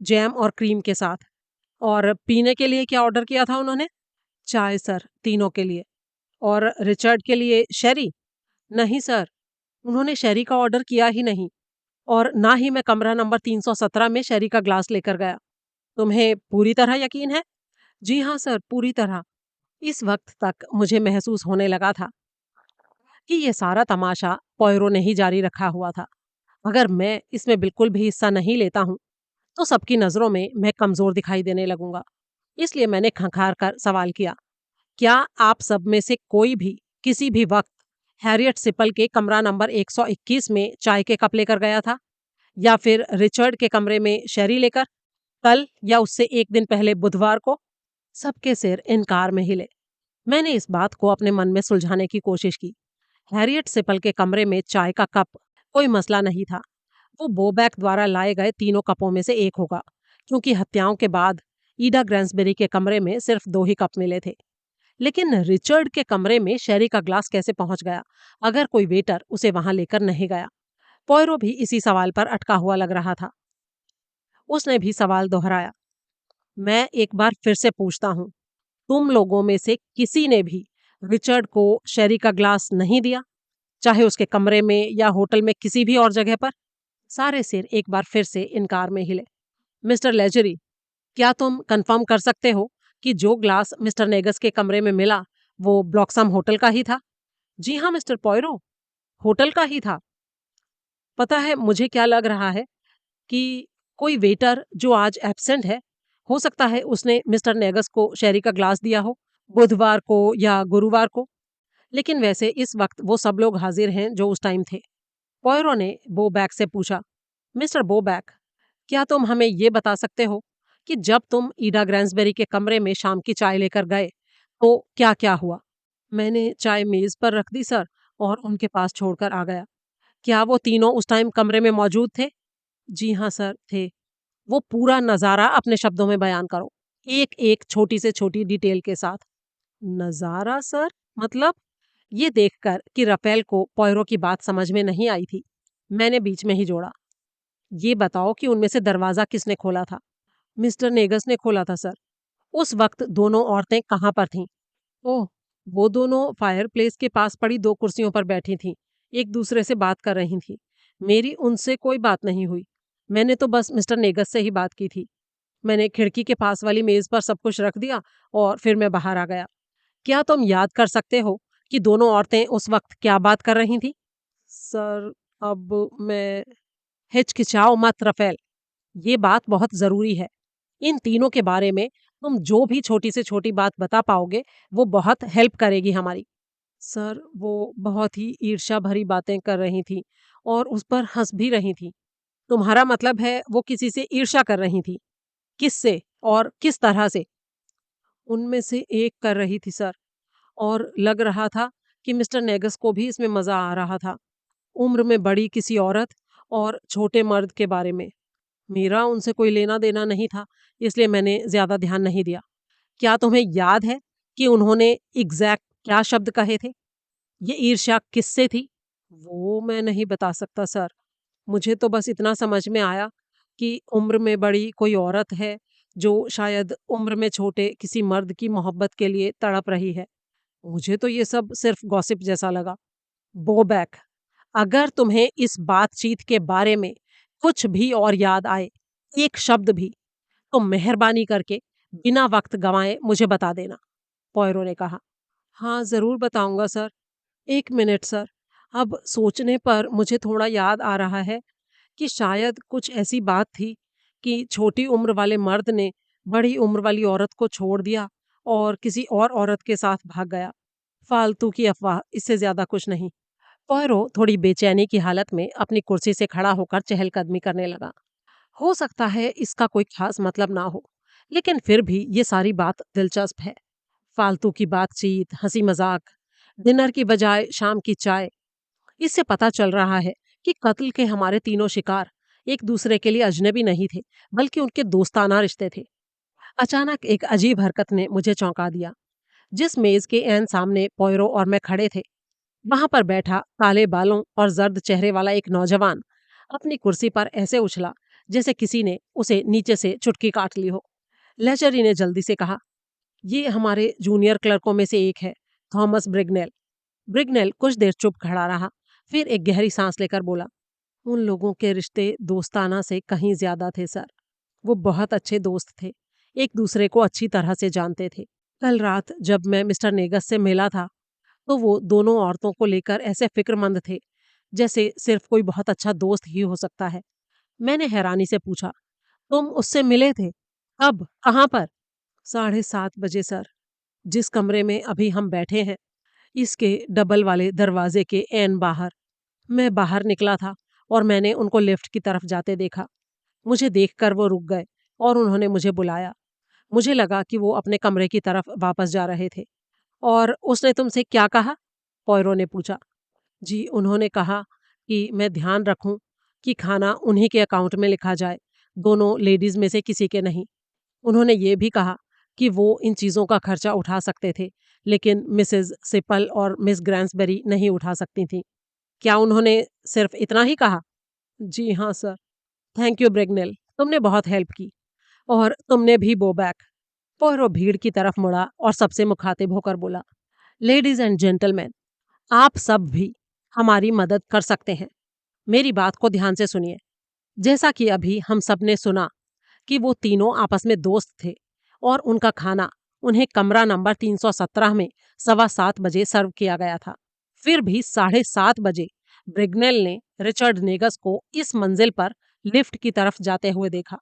Speaker 1: जैम और क्रीम के साथ। और पीने के लिए क्या ऑर्डर किया था उन्होंने? चाय सर, तीनों के लिए। और रिचर्ड के लिए शेरी? नहीं सर, उन्होंने शेरी का ऑर्डर किया ही नहीं, और ना ही मैं कमरा नंबर 317 में शेरी का ग्लास लेकर गया। तुम्हें पूरी तरह यकीन है? जी हाँ सर, पूरी तरह। इस वक्त तक मुझे महसूस होने लगा था कि ये सारा तमाशा पॉयरो ने ही जारी रखा हुआ था। अगर मैं इसमें बिल्कुल भी हिस्सा नहीं लेता हूँ, तो सबकी नज़रों में मैं कमज़ोर दिखाई देने लगूंगा। इसलिए मैंने खंखार कर सवाल किया, क्या आप सब में से कोई भी किसी भी वक्त हैरियट सिपल के कमरा नंबर 121 में चाय के कप लेकर गया था? या फिर रिचर्ड के कमरे में शेरी लेकर, कल या उससे एक दिन पहले बुधवार को? सबके सिर इनकार में हिले। मैंने इस बात को अपने मन में सुलझाने की कोशिश की। हैरियट सिपल के कमरे में चाय का कप कोई मसला नहीं था। वो बोबैक द्वारा लाए गए तीनों कपों में से एक होगा, क्योंकि हत्याओं के बाद ईडा ग्रैंसबेरी के कमरे में सिर्फ 2 ही कप मिले थे। लेकिन रिचर्ड के कमरे में शेरी का ग्लास कैसे पहुंच गया, अगर कोई वेटर उसे वहां लेकर नहीं गया? पॉयरो भी इसी सवाल पर अटका हुआ लग रहा था। उसने भी सवाल दोहराया। मैं एक बार फिर से पूछता हूँ, तुम लोगों में से किसी ने भी रिचर्ड को शेरी का ग्लास नहीं दिया, चाहे उसके कमरे में या होटल में किसी भी और जगह पर? सारे सिर एक बार फिर से इनकार में हिले। मिस्टर लेजरी, क्या तुम कंफर्म कर सकते हो कि जो ग्लास मिस्टर नेगस के कमरे में मिला वो ब्लॉक्सम होटल का ही था? जी हाँ मिस्टर पॉयरो, होटल का ही था। पता है मुझे क्या लग रहा है कि कोई वेटर जो आज एब्सेंट है, हो सकता है उसने मिस्टर नेगस को शेरी का ग्लास दिया हो, बुधवार को या गुरुवार को। लेकिन वैसे इस वक्त वो सब लोग हाजिर हैं जो उस टाइम थे। पॉयरो ने बोबैक से पूछा, मिस्टर बोबैक, क्या तुम हमें ये बता सकते हो कि जब तुम ईडा ग्रैंसबेरी के कमरे में शाम की चाय लेकर गए तो क्या क्या हुआ? मैंने चाय मेज पर रख दी सर, और उनके पास छोड़कर आ गया। क्या वो तीनों उस टाइम कमरे में मौजूद थे? जी हाँ सर, थे। वो पूरा नजारा अपने शब्दों में बयान करो, एक एक छोटी से छोटी डिटेल के साथ। नजारा सर, मतलब? ये देखकर कि रफेल को पॉयरो की बात समझ में नहीं आई थी, मैंने बीच में ही जोड़ा, ये बताओ कि उनमें से दरवाजा किसने खोला था? मिस्टर नेगस ने खोला था सर। उस वक्त दोनों औरतें कहाँ पर थीं? ओह, वो दोनों फायरप्लेस के पास पड़ी 2 कुर्सियों पर बैठी थीं, एक दूसरे से बात कर रही थीं। मेरी उनसे कोई बात नहीं हुई। मैंने तो बस मिस्टर नेगस से ही बात की थी। मैंने खिड़की के पास वाली मेज पर सब कुछ रख दिया और फिर मैं बाहर आ गया। क्या तुम याद कर सकते हो कि दोनों औरतें उस वक्त क्या बात कर रही थीं? सर, अब मैं हिचकिचाओ मत रफेल, ये बात बहुत जरूरी है। इन तीनों के बारे में तुम जो भी छोटी से छोटी बात बता पाओगे वो बहुत हेल्प करेगी हमारी। सर, वो बहुत ही ईर्ष्या भरी बातें कर रही थी और उस पर हंस भी रही थी। तुम्हारा मतलब है वो किसी से ईर्ष्या कर रही थी? किससे और किस तरह से? उनमें से एक कर रही थी सर, और लग रहा था कि मिस्टर नेगस को भी इसमें मजा आ रहा था। उम्र में बड़ी किसी औरत और छोटे मर्द के बारे में। मेरा उनसे कोई लेना देना नहीं था, इसलिए मैंने ज्यादा ध्यान नहीं दिया। क्या तुम्हें याद है कि उन्होंने एग्जैक्ट क्या शब्द कहे थे? ये ईर्ष्या किससे थी? वो मैं नहीं बता सकता सर। मुझे तो बस इतना समझ में आया कि उम्र में बड़ी कोई औरत है जो शायद उम्र में छोटे किसी मर्द की मोहब्बत के लिए तड़प रही है। मुझे तो ये सब सिर्फ गॉसिप जैसा लगा। बोबैक, अगर तुम्हें इस बातचीत के बारे में कुछ भी और याद आए, एक शब्द भी, तो मेहरबानी करके बिना वक्त गंवाए मुझे बता देना, पॉयरो ने कहा। हाँ, जरूर बताऊंगा सर। 1 मिनट सर, अब सोचने पर मुझे थोड़ा याद आ रहा है कि शायद कुछ ऐसी बात थी कि छोटी उम्र वाले मर्द ने बड़ी उम्र वाली औरत को छोड़ दिया और किसी और औरत के साथ भाग गया। फालतू की अफवाह, इससे ज्यादा कुछ नहीं। पॉयरो थोड़ी बेचैनी की हालत में अपनी कुर्सी से खड़ा होकर चहलकदमी करने लगा। हो सकता है इसका कोई खास मतलब ना हो, लेकिन फिर भी ये सारी बात दिलचस्प है। फालतू की बातचीत, हंसी मजाक, डिनर की बजाय शाम की चाय, इससे पता चल रहा है कि कत्ल के हमारे तीनों शिकार एक दूसरे के लिए अजनबी नहीं थे, बल्कि उनके दोस्ताना रिश्ते थे। अचानक एक अजीब हरकत ने मुझे चौंका दिया। जिस मेज के एन सामने पॉयरो और मैं खड़े थे, वहां पर बैठा काले बालों और जर्द चेहरे वाला एक नौजवान अपनी कुर्सी पर ऐसे उछला जैसे किसी ने उसे नीचे से चुटकी काट ली हो। लेचरी ने जल्दी से कहा, ये हमारे जूनियर क्लर्कों में से एक है, थॉमस ब्रिगनेल। ब्रिगनेल कुछ देर चुप खड़ा रहा, फिर एक गहरी सांस लेकर बोला, उन लोगों के रिश्ते दोस्ताना से कहीं ज्यादा थे सर। वो बहुत अच्छे दोस्त थे, एक दूसरे को अच्छी तरह से जानते थे। कल रात जब मैं मिस्टर नेगस से मिला था, तो वो दोनों औरतों को लेकर ऐसे फिक्रमंद थे जैसे सिर्फ कोई बहुत अच्छा दोस्त ही हो सकता है। मैंने हैरानी से पूछा, तुम उससे मिले थे? कब? कहाँ पर? 7:30 बजे सर, जिस कमरे में अभी हम बैठे हैं, इसके डबल वाले दरवाजे के ऐन बाहर। मैं बाहर निकला था और मैंने उनको लिफ्ट की तरफ जाते देखा। मुझे देखकर वो रुक गए और उन्होंने मुझे बुलाया। मुझे लगा कि वो अपने कमरे की तरफ वापस जा रहे थे। और उसने तुमसे क्या कहा? पॉयरो ने पूछा। जी, उन्होंने कहा कि मैं ध्यान रखूं कि खाना उन्हीं के अकाउंट में लिखा जाए, दोनों लेडीज में से किसी के नहीं। उन्होंने ये भी कहा कि वो इन चीज़ों का खर्चा उठा सकते थे, लेकिन मिसेस सिपल और मिस ग्रैंसबेरी नहीं उठा सकती थीं। क्या उन्होंने सिर्फ इतना ही कहा? जी हाँ सर। थैंक यू ब्रिगनेल, तुमने बहुत हेल्प की। और तुमने भी बोबैक। पोयरो भीड़ की तरफ मुड़ा और सबसे मुखातिब होकर बोला, लेडीज एंड जेंटलमैन, आप सब भी हमारी मदद कर सकते हैं। मेरी बात को ध्यान से सुनिए। जैसा कि अभी हम सब ने सुना कि वो तीनों आपस में दोस्त थे और उनका खाना उन्हें कमरा नंबर 317 में 7:15 बजे सर्व किया गया था। फिर भी 7:30 बजे ब्रिगनेल ने रिचर्ड नेगस को इस मंजिल पर लिफ्ट की तरफ जाते हुए देखा।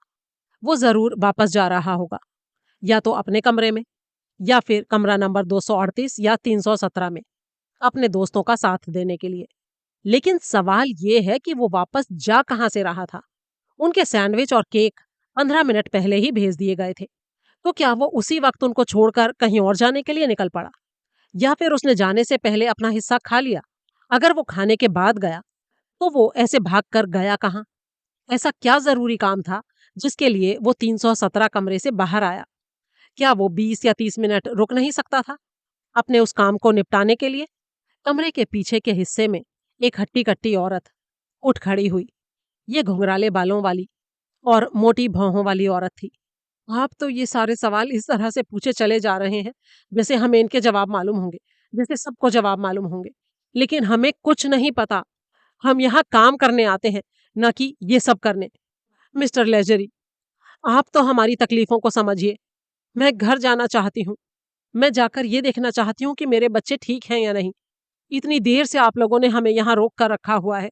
Speaker 1: वो जरूर वापस जा रहा होगा, या तो अपने कमरे में, या फिर कमरा नंबर 238 या 317 में, अपने दोस्तों का साथ देने के लिए। लेकिन सवाल ये है कि वो वापस जा कहां से रहा था? उनके सैंडविच और केक 15 मिनट पहले ही भेज दिए गए थे। तो क्या वो उसी वक्त उनको छोड़कर कहीं और जाने के लिए निकल पड़ा, या फिर उसने जाने से पहले अपना हिस्सा खा लिया? अगर वो खाने के बाद गया, तो वो ऐसे भाग कर गया कहाँ? ऐसा क्या जरूरी काम था जिसके लिए वो 317 कमरे से बाहर आया? क्या वो 20 या 30 मिनट रुक नहीं सकता था अपने उस काम को निपटाने के लिए? कमरे के पीछे के हिस्से में एक हट्टी कट्टी औरत उठ खड़ी हुई। ये घुंघराले बालों वाली और मोटी भौहों वाली औरत थी। आप तो ये सारे सवाल इस तरह से पूछे चले जा रहे हैं जैसे हमें इनके जवाब मालूम होंगे, जैसे सबको जवाब मालूम होंगे। लेकिन हमें कुछ नहीं पता। हम यहाँ काम करने आते हैं, न कि ये सब करने। मिस्टर लेजरी, आप तो हमारी तकलीफों को समझिए। मैं घर जाना चाहती हूँ। मैं जाकर ये देखना चाहती हूँ कि मेरे बच्चे ठीक हैं या नहीं। इतनी देर से आप लोगों ने हमें यहाँ रोक कर रखा हुआ है।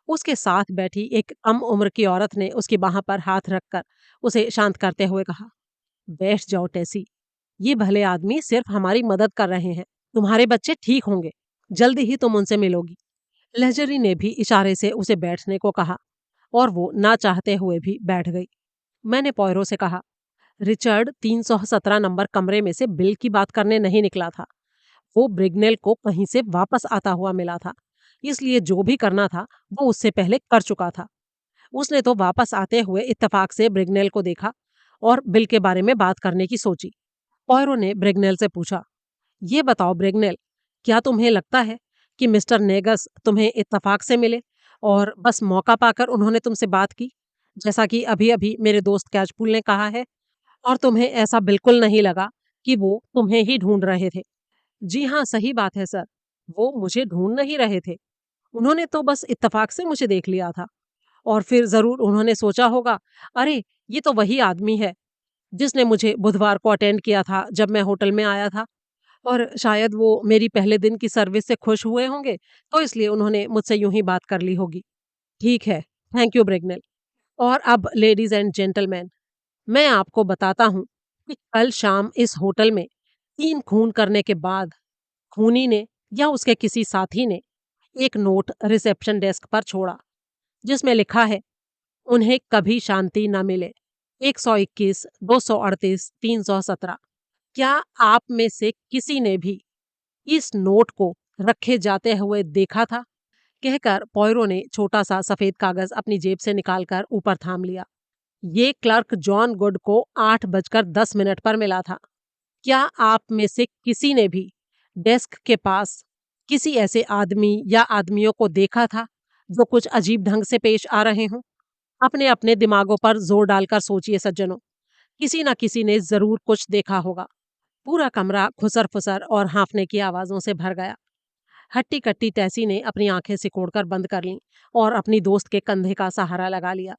Speaker 1: उसके साथ बैठी एक कम उम्र की औरत ने उसकी बाह पर हाथ रखकर उसे शांत करते हुए कहा, बैठ जाओ टेसी। ये भले आदमी सिर्फ हमारी मदद कर रहे हैं। तुम्हारे बच्चे ठीक होंगे। जल्दी ही तुम उनसे मिलोगी। लहजरी ने भी इशारे से उसे बैठने को कहा और वो ना चाहते हुए भी बैठ गई। मैंने पॉयरो से कहा, रिचर्ड 317 नंबर कमरे में से बिल की बात करने नहीं निकला था। वो ब्रिगनेल को कहीं से वापस आता हुआ मिला था, इसलिए जो भी करना था वो उससे पहले कर चुका था। उसने तो वापस आते हुए इत्तेफाक से ब्रिगनेल को देखा और बिल के बारे में बात करने की सोची। पॉयरो ने ब्रिगनेल से पूछा, ये बताओ ब्रिगनेल, क्या तुम्हें लगता है कि मिस्टर नेगस तुम्हें इत्तेफाक से मिले और बस मौका पाकर उन्होंने तुमसे बात की, जैसा कि अभी अभी मेरे दोस्त कैचपुल ने कहा है, और तुम्हें ऐसा बिल्कुल नहीं लगा कि वो तुम्हें ही ढूंढ रहे थे? जी हाँ, सही बात है सर। वो मुझे ढूंढ नहीं रहे थे। उन्होंने तो बस इत्तेफाक से मुझे देख लिया था। और फिर जरूर उन्होंने सोचा होगा, अरे ये तो वही आदमी है जिसने मुझे बुधवार को अटेंड किया था जब मैं होटल में आया था। और शायद वो मेरी पहले दिन की सर्विस से खुश हुए होंगे, तो इसलिए उन्होंने मुझसे यूं ही बात कर ली होगी। ठीक है, थैंक यू ब्रिगनेल। और अब लेडीज एंड जेंटलमैन, मैं आपको बताता हूँ कि कल शाम इस होटल में 3 खून करने के बाद खूनी ने या उसके किसी साथी ने एक नोट रिसेप्शन डेस्क पर छोड़ा, जिसमें लिखा है, उन्हें कभी शांति न मिले। 121, 238, 317। क्या आप में से किसी ने भी इस नोट को रखे जाते हुए देखा था? कहकर पॉयरो ने छोटा सा सफेद कागज अपनी जेब से निकालकर ऊपर थाम लिया। ये क्लर्क जॉन गुड को 8:10 पर मिला था। क्या आप में से किसी ने भी डेस्क के पास किसी ऐसे आदमी या आदमियों को देखा था जो कुछ अजीब ढंग से पेश आ रहे हों? अपने अपने दिमागों पर जोर डालकर सोचिए सज्जनों, किसी न किसी ने जरूर कुछ देखा होगा। पूरा कमरा खुसर फुसर और हाँफने की आवाजों से भर गया। हट्टी कट्टी टेसी ने अपनी आंखें सिकोड़कर बंद कर लीं और अपनी दोस्त के कंधे का सहारा लगा लिया।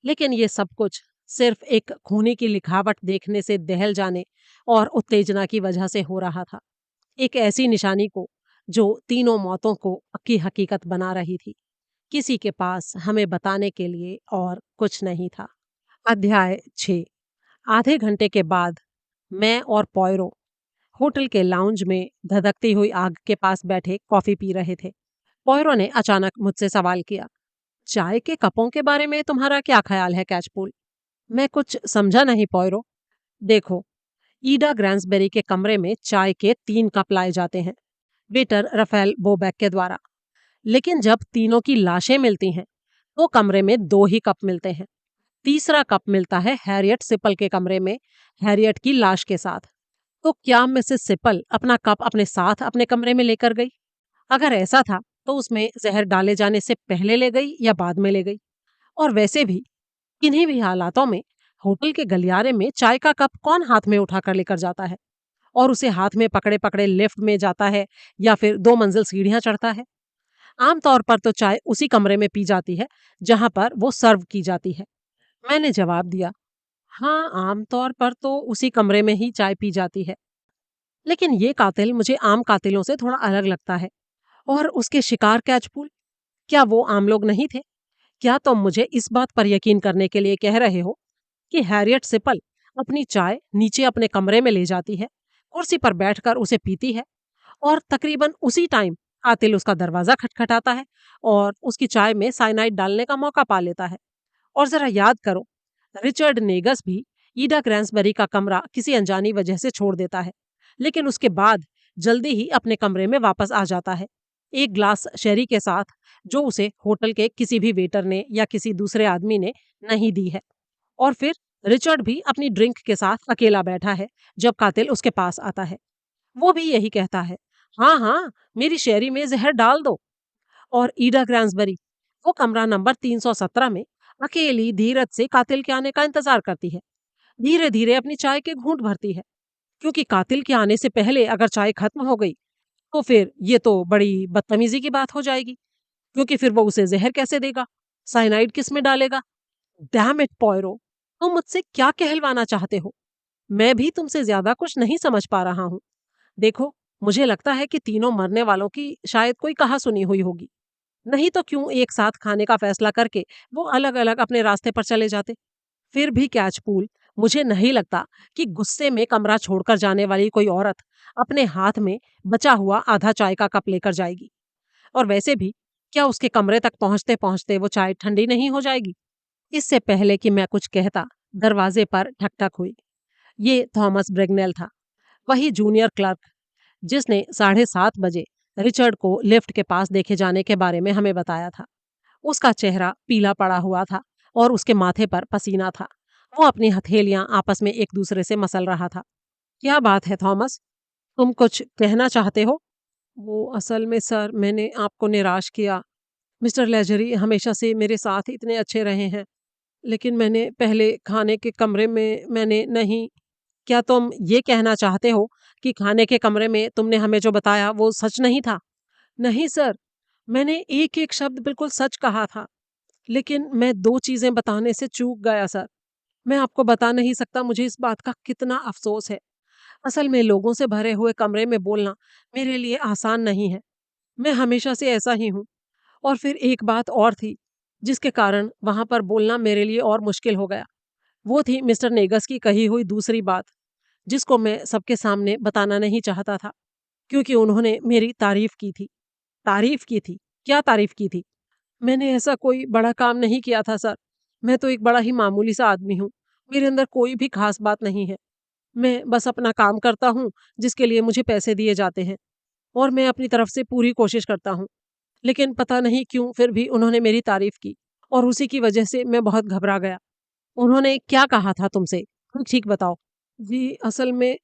Speaker 1: लेकिन ये सब कुछ सिर्फ एक खूनी की लिखावट देखने से दहल जाने और उत्तेजना की वजह से हो रहा था। एक ऐसी निशानी को जो तीनों मौतों को पक्की हकीकत बना रही थी। किसी के पास हमें बताने के लिए और कुछ नहीं था। अध्याय 6। आधे घंटे के बाद मैं और पॉयरो होटल के लाउंज में धधकती हुई आग के पास बैठे कॉफी पी रहे थे। पॉयरो ने अचानक मुझसे सवाल किया, चाय के कपों के बारे में तुम्हारा क्या ख्याल है कैचपूल? मैं कुछ समझा नहीं पॉयरो। देखो, ईडा ग्रांसबेरी के कमरे में चाय के 3 कप लाए जाते हैं, वेटर रफेल बोबैक के द्वारा। लेकिन जब तीनों की लाशें मिलती हैं तो कमरे में 2 ही कप मिलते हैं। तीसरा कप मिलता है हैरियट सिपल के कमरे में, हैरियट की लाश के साथ। तो क्या मिसेस सिपल अपना कप अपने साथ अपने कमरे में लेकर गई? अगर ऐसा था तो उसमें जहर डाले जाने से पहले ले गई या बाद में ले गई? और वैसे भी किन्हीं भी हालातों में होटल के गलियारे में चाय का कप कौन हाथ में उठाकर लेकर जाता है और उसे हाथ में पकड़े पकड़े लिफ्ट में जाता है या फिर 2 मंजिल सीढ़ियां चढ़ता है? आमतौर पर तो चाय उसी कमरे में पी जाती है जहां पर वो सर्व की जाती है। मैंने जवाब दिया, हाँ, आमतौर पर तो उसी कमरे में ही चाय पी जाती है। लेकिन ये कातिल मुझे आम कातिलों से थोड़ा अलग लगता है। और उसके शिकार कैचपूल, क्या वो आम लोग नहीं थे? क्या तुम मुझे इस बात पर यकीन करने के लिए कह रहे हो कि हैरियट सिपल अपनी चाय नीचे अपने कमरे में ले जाती है, कुर्सी पर बैठकर उसे पीती है और तकरीबन उसी टाइम कातिल उसका दरवाजा खटखटाता है और उसकी चाय में साइनाइड डालने का मौका पा लेता है? और जरा याद करो, रिचर्ड नेगस भी ईडा ग्रांसबेरी का कमरा किसी अनजानी वजह से छोड़ देता है, लेकिन उसके बाद जल्दी ही अपने कमरे में वापस आ जाता है, एक ग्लास शेरी के साथ, जो उसे होटल के किसी भी वेटर ने या किसी दूसरे आदमी ने नहीं दी है। और फिर रिचर्ड भी अपनी ड्रिंक के साथ अकेला बैठा है जब कातिल उसके पास आता है। वो भी यही कहता है, हाँ हाँ, मेरी शेरी में जहर डाल दो। और ईडा ग्रांसबेरी वो कमरा नंबर 317 में अकेली धीरज से कातिल के आने का इंतजार करती है। धीरे धीरे अपनी चाय के घूंट भरती है, क्योंकि कातिल के आने से पहले अगर चाय खत्म हो गई तो फिर ये तो बड़ी बदतमीजी की बात हो जाएगी, क्योंकि फिर वो उसे जहर कैसे देगा, साइनाइड किस में डालेगा? डैम इट पॉयरो, तुम मुझसे क्या कहलवाना चाहते हो? मैं भी तुमसे ज्यादा कुछ नहीं समझ पा रहा हूँ। देखो, मुझे लगता है कि तीनों मरने वालों की शायद कोई कहा सुनी हुई होगी। नहीं तो क्यों एक साथ खाने का फैसला करके वो अलग अलग अपने रास्ते पर चले जाते? फिर भी कैचपूल, मुझे नहीं लगता कि गुस्से में कमरा छोड़कर जाने वाली कोई औरत अपने हाथ में बचा हुआ आधा चाय का कप लेकर जाएगी। और वैसे भी क्या उसके कमरे तक पहुंचते पहुंचते वो चाय ठंडी नहीं हो जाएगी? इससे पहले कि मैं कुछ कहता, दरवाजे पर ठक ठक हुई। ये थॉमस ब्रेगनेल था, वही जूनियर क्लर्क जिसने 7:30 बजे रिचर्ड को लिफ्ट के पास देखे जाने के बारे में हमें बताया था। उसका चेहरा पीला पड़ा हुआ था और उसके माथे पर पसीना था। वो अपनी हथेलियां आपस में एक दूसरे से मसल रहा था। क्या बात है थॉमस, तुम कुछ कहना चाहते हो? वो असल में सर, मैंने आपको निराश किया। मिस्टर लेजरी हमेशा से मेरे साथ इतने अच्छे रहे हैं, लेकिन मैंने पहले खाने के कमरे में मैंने नहीं। क्या तुम ये कहना चाहते हो कि खाने के कमरे में तुमने हमें जो बताया वो सच नहीं था? नहीं सर, मैंने एक एक शब्द बिल्कुल सच कहा था, लेकिन मैं 2 चीजें बताने से चूक गया सर। मैं आपको बता नहीं सकता मुझे इस बात का कितना अफसोस है। असल में लोगों से भरे हुए कमरे में बोलना मेरे लिए आसान नहीं है। मैं हमेशा से ऐसा ही हूँ। और फिर एक बात और थी, जिसके कारण वहाँ पर बोलना मेरे लिए और मुश्किल हो गया। वो थी मिस्टर नेगस की कही हुई दूसरी बात, जिसको मैं सबके सामने बताना नहीं चाहता था, क्योंकि उन्होंने मेरी तारीफ की थी। तारीफ की थी? क्या तारीफ की थी? मैंने ऐसा कोई बड़ा काम नहीं किया था सर। मैं तो एक बड़ा ही मामूली सा आदमी हूँ। मेरे अंदर कोई भी खास बात नहीं है। मैं बस अपना काम करता हूँ, जिसके लिए मुझे पैसे दिए जाते हैं, और मैं अपनी तरफ से पूरी कोशिश करता हूँ। लेकिन पता नहीं क्यों फिर भी उन्होंने मेरी तारीफ की, और उसी की वजह से मैं बहुत घबरा गया। उन्होंने क्या कहा था तुमसे? ठीक बताओ। जी, असल में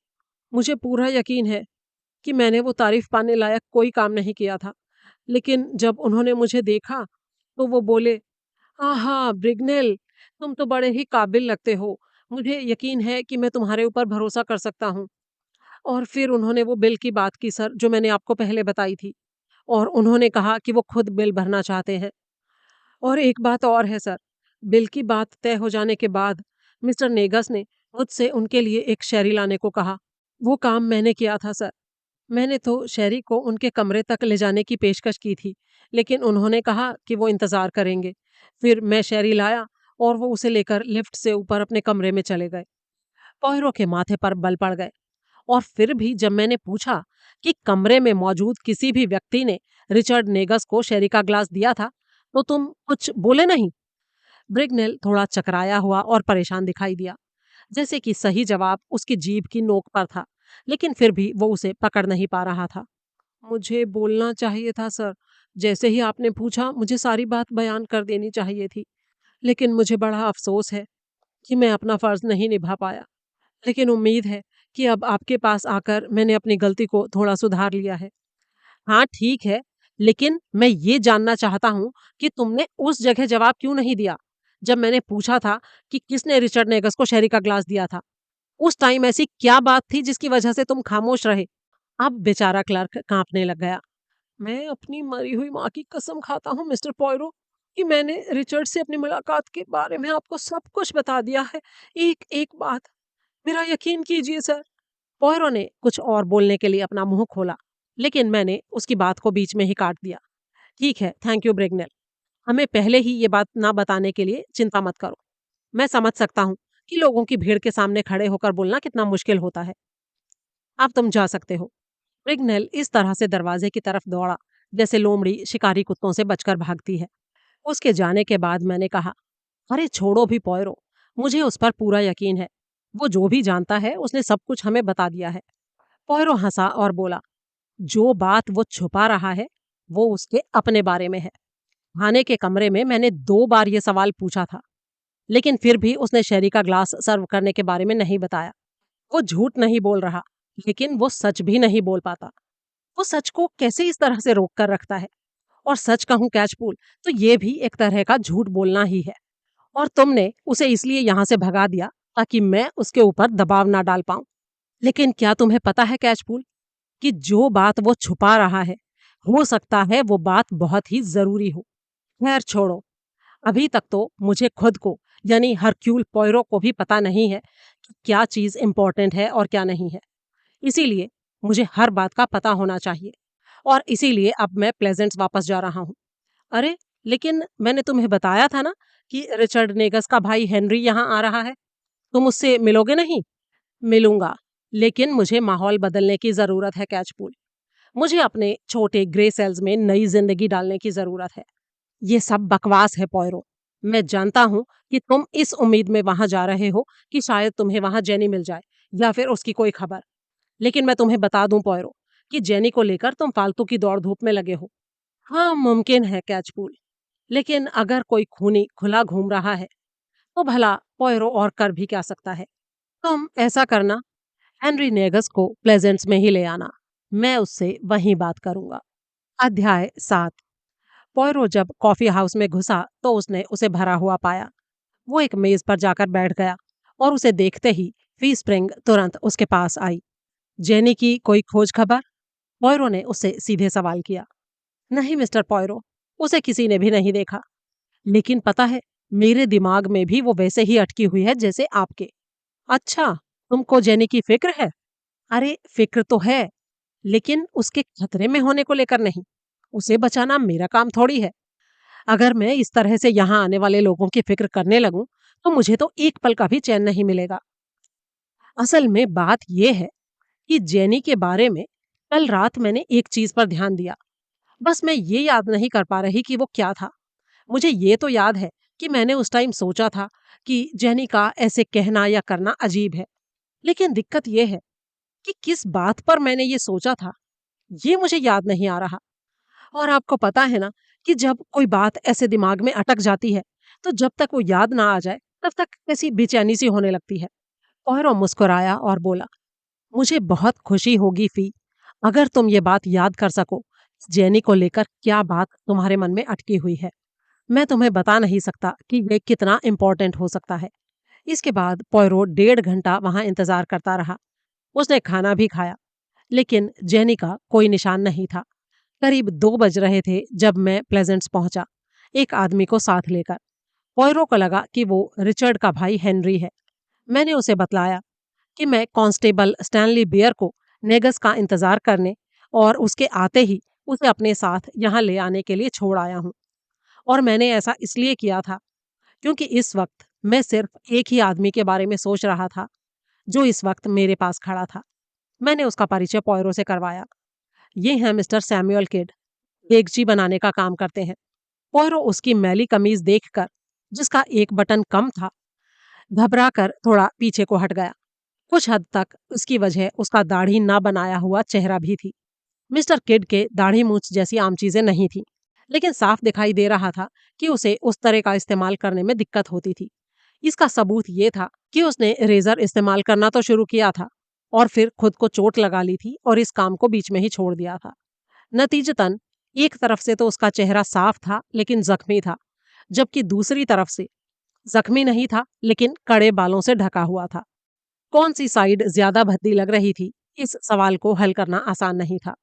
Speaker 1: मुझे पूरा यकीन है कि मैंने वो तारीफ पाने लायक कोई काम नहीं किया था। लेकिन जब उन्होंने मुझे देखा, तो वो बोले, आहा ब्रिगनेल, तुम तो बड़े ही काबिल लगते हो। मुझे यकीन है कि मैं तुम्हारे ऊपर भरोसा कर सकता हूँ। और फिर उन्होंने वो बिल की बात की सर, जो मैंने आपको पहले बताई थी। और उन्होंने कहा कि वो खुद बिल भरना चाहते हैं। और एक बात और है सर, बिल की बात तय हो जाने के बाद मिस्टर नेगस ने मुझसे उनके लिए एक शेरी लाने को कहा। वो काम मैंने किया था सर। मैंने तो शेरी को उनके कमरे तक ले जाने की पेशकश की थी, लेकिन उन्होंने कहा कि वो इंतज़ार करेंगे। फिर मैं शेरी लाया, और वो उसे लेकर लिफ्ट से ऊपर अपने कमरे में चले गए। पॉयरो के माथे पर बल पड़ गए। और फिर भी जब मैंने पूछा कि कमरे में मौजूद किसी भी व्यक्ति ने रिचर्ड नेगस को शेरी का ग्लास दिया था, तो तुम कुछ बोले नहीं? ब्रिगनेल थोड़ा चकराया हुआ और परेशान दिखाई दिया, जैसे कि सही जवाब उसकी जीभ की नोक पर था, लेकिन फिर भी वो उसे पकड़ नहीं पा रहा था। मुझे बोलना चाहिए था सर। जैसे ही आपने पूछा, मुझे सारी बात बयान कर देनी चाहिए थी। लेकिन मुझे बड़ा अफसोस है कि मैं अपना फर्ज नहीं निभा पाया। लेकिन उम्मीद है कि अब आपके पास आकर मैंने अपनी गलती को थोड़ा सुधार लिया है। हाँ, ठीक है, लेकिन मैं ये जानना चाहता हूँ कि तुमने उस जगह जवाब क्यों नहीं दिया, जब मैंने पूछा था कि किसने रिचर्ड नेगस को शहरी का ग्लास दिया था? उस टाइम ऐसी क्या बात थी जिसकी वजह से तुम खामोश रहे? अब बेचारा क्लर्क काँपने लग गया। मैं अपनी मरी हुई माँ की कसम खाता हूँ मिस्टर पॉयरो, कि मैंने रिचर्ड से अपनी मुलाकात के बारे में आपको सब कुछ बता दिया है, एक-एक बात। मेरा यकीन कीजिए सर। पॉयरो ने कुछ और बोलने के लिए अपना मुंह खोला, लेकिन मैंने उसकी बात को बीच में ही काट दिया। ठीक है, थैंक यू ब्रिगनेल। हमें पहले ही ये बात ना बताने के लिए चिंता मत करो। मैं समझ सकता हूँ कि लोगों की भीड़ के सामने खड़े होकर बोलना कितना मुश्किल होता है। अब तुम जा सकते हो। ब्रिगनेल इस तरह से दरवाजे की तरफ दौड़ा, जैसे लोमड़ी शिकारी कुत्तों से बचकर भागती है। उसके जाने के बाद मैंने कहा, अरे छोड़ो भी पॉयरो, मुझे उस पर पूरा यकीन है। वो जो भी जानता है उसने सब कुछ हमें बता दिया है। पॉयरो हंसा और बोला, जो बात वो छुपा रहा है वो उसके अपने बारे में है। खाने के कमरे में मैंने 2 बार ये सवाल पूछा था, लेकिन फिर भी उसने शहरी का ग्लास सर्व करने के बारे में नहीं बताया। वो झूठ नहीं बोल रहा, लेकिन वो सच भी नहीं बोल पाता। वो सच को कैसे इस तरह से रोक कर रखता है? और सच कहूं कैचपूल, तो ये भी एक तरह का झूठ बोलना ही है। और तुमने उसे इसलिए यहाँ से भगा दिया ताकि मैं उसके ऊपर दबाव ना डाल पाऊं। लेकिन क्या तुम्हें पता है कैचपूल, कि जो बात वो छुपा रहा है, हो सकता है वो बात बहुत ही जरूरी हो। खैर छोड़ो, अभी तक तो मुझे खुद को, यानी हरक्यूल पॉयरो को भी पता नहीं है कि क्या चीज इंपॉर्टेंट है और क्या नहीं है। इसीलिए मुझे हर बात का पता होना चाहिए, और इसीलिए अब मैं प्लेजेंट्स वापस जा रहा हूँ। अरे, लेकिन मैंने तुम्हें बताया था ना कि रिचर्ड नेगस का भाई हेनरी यहाँ आ रहा है। तुम उससे मिलोगे नहीं? मिलूंगा, लेकिन मुझे माहौल बदलने की जरूरत है कैचपूल। मुझे अपने छोटे ग्रे सेल्स में नई जिंदगी डालने की जरूरत है। ये सब बकवास है पॉयरो। मैं जानता हूँ कि तुम इस उम्मीद में वहां जा रहे हो कि शायद तुम्हें वहां जेनी मिल जाए, या फिर उसकी कोई खबर। लेकिन मैं तुम्हें बता दूं पॉयरो, कि जेनी को लेकर तुम फालतू की दौड़ धूप में लगे हो। हाँ, मुमकिन है कैचपूल, लेकिन अगर कोई खूनी खुला घूम रहा है, तो भला पॉयरो और कर भी क्या सकता है? तुम ऐसा करना, हेनरी नेगस को प्लेजेंट्स में ही ले आना। मैं उससे वहीं बात करूंगा। अध्याय 7। पॉयरो जब कॉफी हाउस में घुसा तो उसने उसे भरा हुआ पाया। वो एक मेज पर जाकर बैठ गया, और उसे देखते ही फी स्प्रिंग तुरंत उसके पास आई। जेनी की कोई खोज खबर? पॉयरो ने उससे सीधे सवाल किया। नहीं मिस्टर पॉयरो, उसे किसी ने भी नहीं देखा। लेकिन पता है, मेरे दिमाग में भी वो वैसे ही अटकी हुई है जैसे आपके। अच्छा, तुमको जेनी की फिक्र है? अरे फिक्र तो है, लेकिन उसके खतरे में होने को लेकर नहीं। उसे बचाना मेरा काम थोड़ी है। अगर मैं इस तरह से यहाँ आने वाले लोगों की फिक्र करने लगूं, तो मुझे तो एक पल का भी चैन नहीं मिलेगा। असल में बात यह है कि जेनी के बारे में कल रात मैंने एक चीज पर ध्यान दिया। बस मैं ये याद नहीं कर पा रही कि वो क्या था। मुझे ये तो याद है कि मैंने उस टाइम सोचा था कि जेनी का ऐसे कहना या करना अजीब है। लेकिन दिक्कत यह है कि किस बात पर मैंने ये सोचा था, ये मुझे याद नहीं आ रहा। और आपको पता है ना कि जब कोई बात ऐसे दिमाग में अटक जाती है, तो जब तक वो याद ना आ जाए, तब तक कैसी बेचैनी सी होने लगती है। पॉयरो मुस्कुराया और बोला, मुझे बहुत खुशी होगी फी, अगर तुम ये बात याद कर सको, जेनी को लेकर क्या बात तुम्हारे मन में अटकी हुई है। मैं तुम्हें बता नहीं सकता कि ये कितना इम्पोर्टेंट हो सकता है। इसके बाद पॉयरो 1.5 घंटा वहां इंतजार करता रहा। उसने खाना भी खाया, लेकिन जेनी का कोई निशान नहीं था। करीब 2 बज रहे थे जब मैं प्लेजेंट्स पहुंचा, एक आदमी को साथ लेकर। पॉयरो को लगा कि वो रिचर्ड का भाई हेनरी है। मैंने उसे बतलाया कि मैं कांस्टेबल स्टैनली बियर को नेगस का इंतजार करने और उसके आते ही उसे अपने साथ यहाँ ले आने के लिए छोड़ आया हूँ। और मैंने ऐसा इसलिए किया था क्योंकि इस वक्त मैं सिर्फ एक ही आदमी के बारे में सोच रहा था जो इस वक्त मेरे पास खड़ा था। मैंने उसका परिचय पॉयरो से करवाया। ये हैं मिस्टर सैमुअल किड, देगची बनाने का काम करते हैं। पॉयरो उसकी मैली कमीज देखकर, जिसका एक बटन कम था, घबरा कर थोड़ा पीछे को हट गया। कुछ हद तक उसकी वजह उसका दाढ़ी ना बनाया हुआ चेहरा भी थी। मिस्टर किड के दाढ़ी मूंछ जैसी आम चीजें नहीं थी, लेकिन साफ दिखाई दे रहा था कि उसे उस तरह का इस्तेमाल करने में दिक्कत होती थी। इसका सबूत ये था कि उसने रेजर इस्तेमाल करना तो शुरू किया था और फिर खुद को चोट लगा ली थी और इस काम को बीच में ही छोड़ दिया था। नतीजतन एक तरफ से तो उसका चेहरा साफ था लेकिन जख्मी था, जबकि दूसरी तरफ से जख्मी नहीं था लेकिन कड़े बालों से ढका हुआ था। कौन सी साइड ज्यादा भद्दी लग रही थी, इस सवाल को हल करना आसान नहीं था।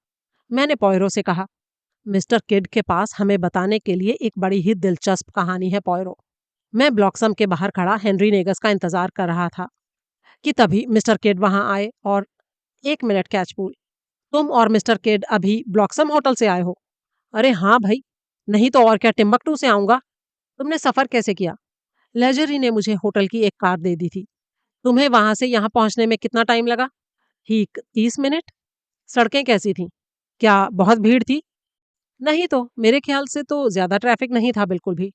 Speaker 1: मैंने पॉयरो से कहा, मिस्टर किड के पास हमें बताने के लिए एक बड़ी ही दिलचस्प कहानी है पॉयरो। मैं ब्लॉक्सम के बाहर खड़ा हेनरी नेगस का इंतजार कर रहा था कि तभी मिस्टर किड वहां आए और 1 मिनट कैचपूल, तुम और मिस्टर किड अभी ब्लॉक्सम होटल से आए हो? अरे हाँ भाई, नहीं तो और क्या, टिम्बकटू से आऊंगा। तुमने सफर कैसे किया? लेजरी ने मुझे होटल की एक कार दे दी थी। तुम्हें वहां से यहाँ पहुंचने में कितना टाइम लगा? ठीक 30 मिनट। सड़कें कैसी थीं? क्या बहुत भीड़ थी? नहीं तो मेरे ख्याल से तो ज्यादा ट्रैफिक नहीं था बिल्कुल भी।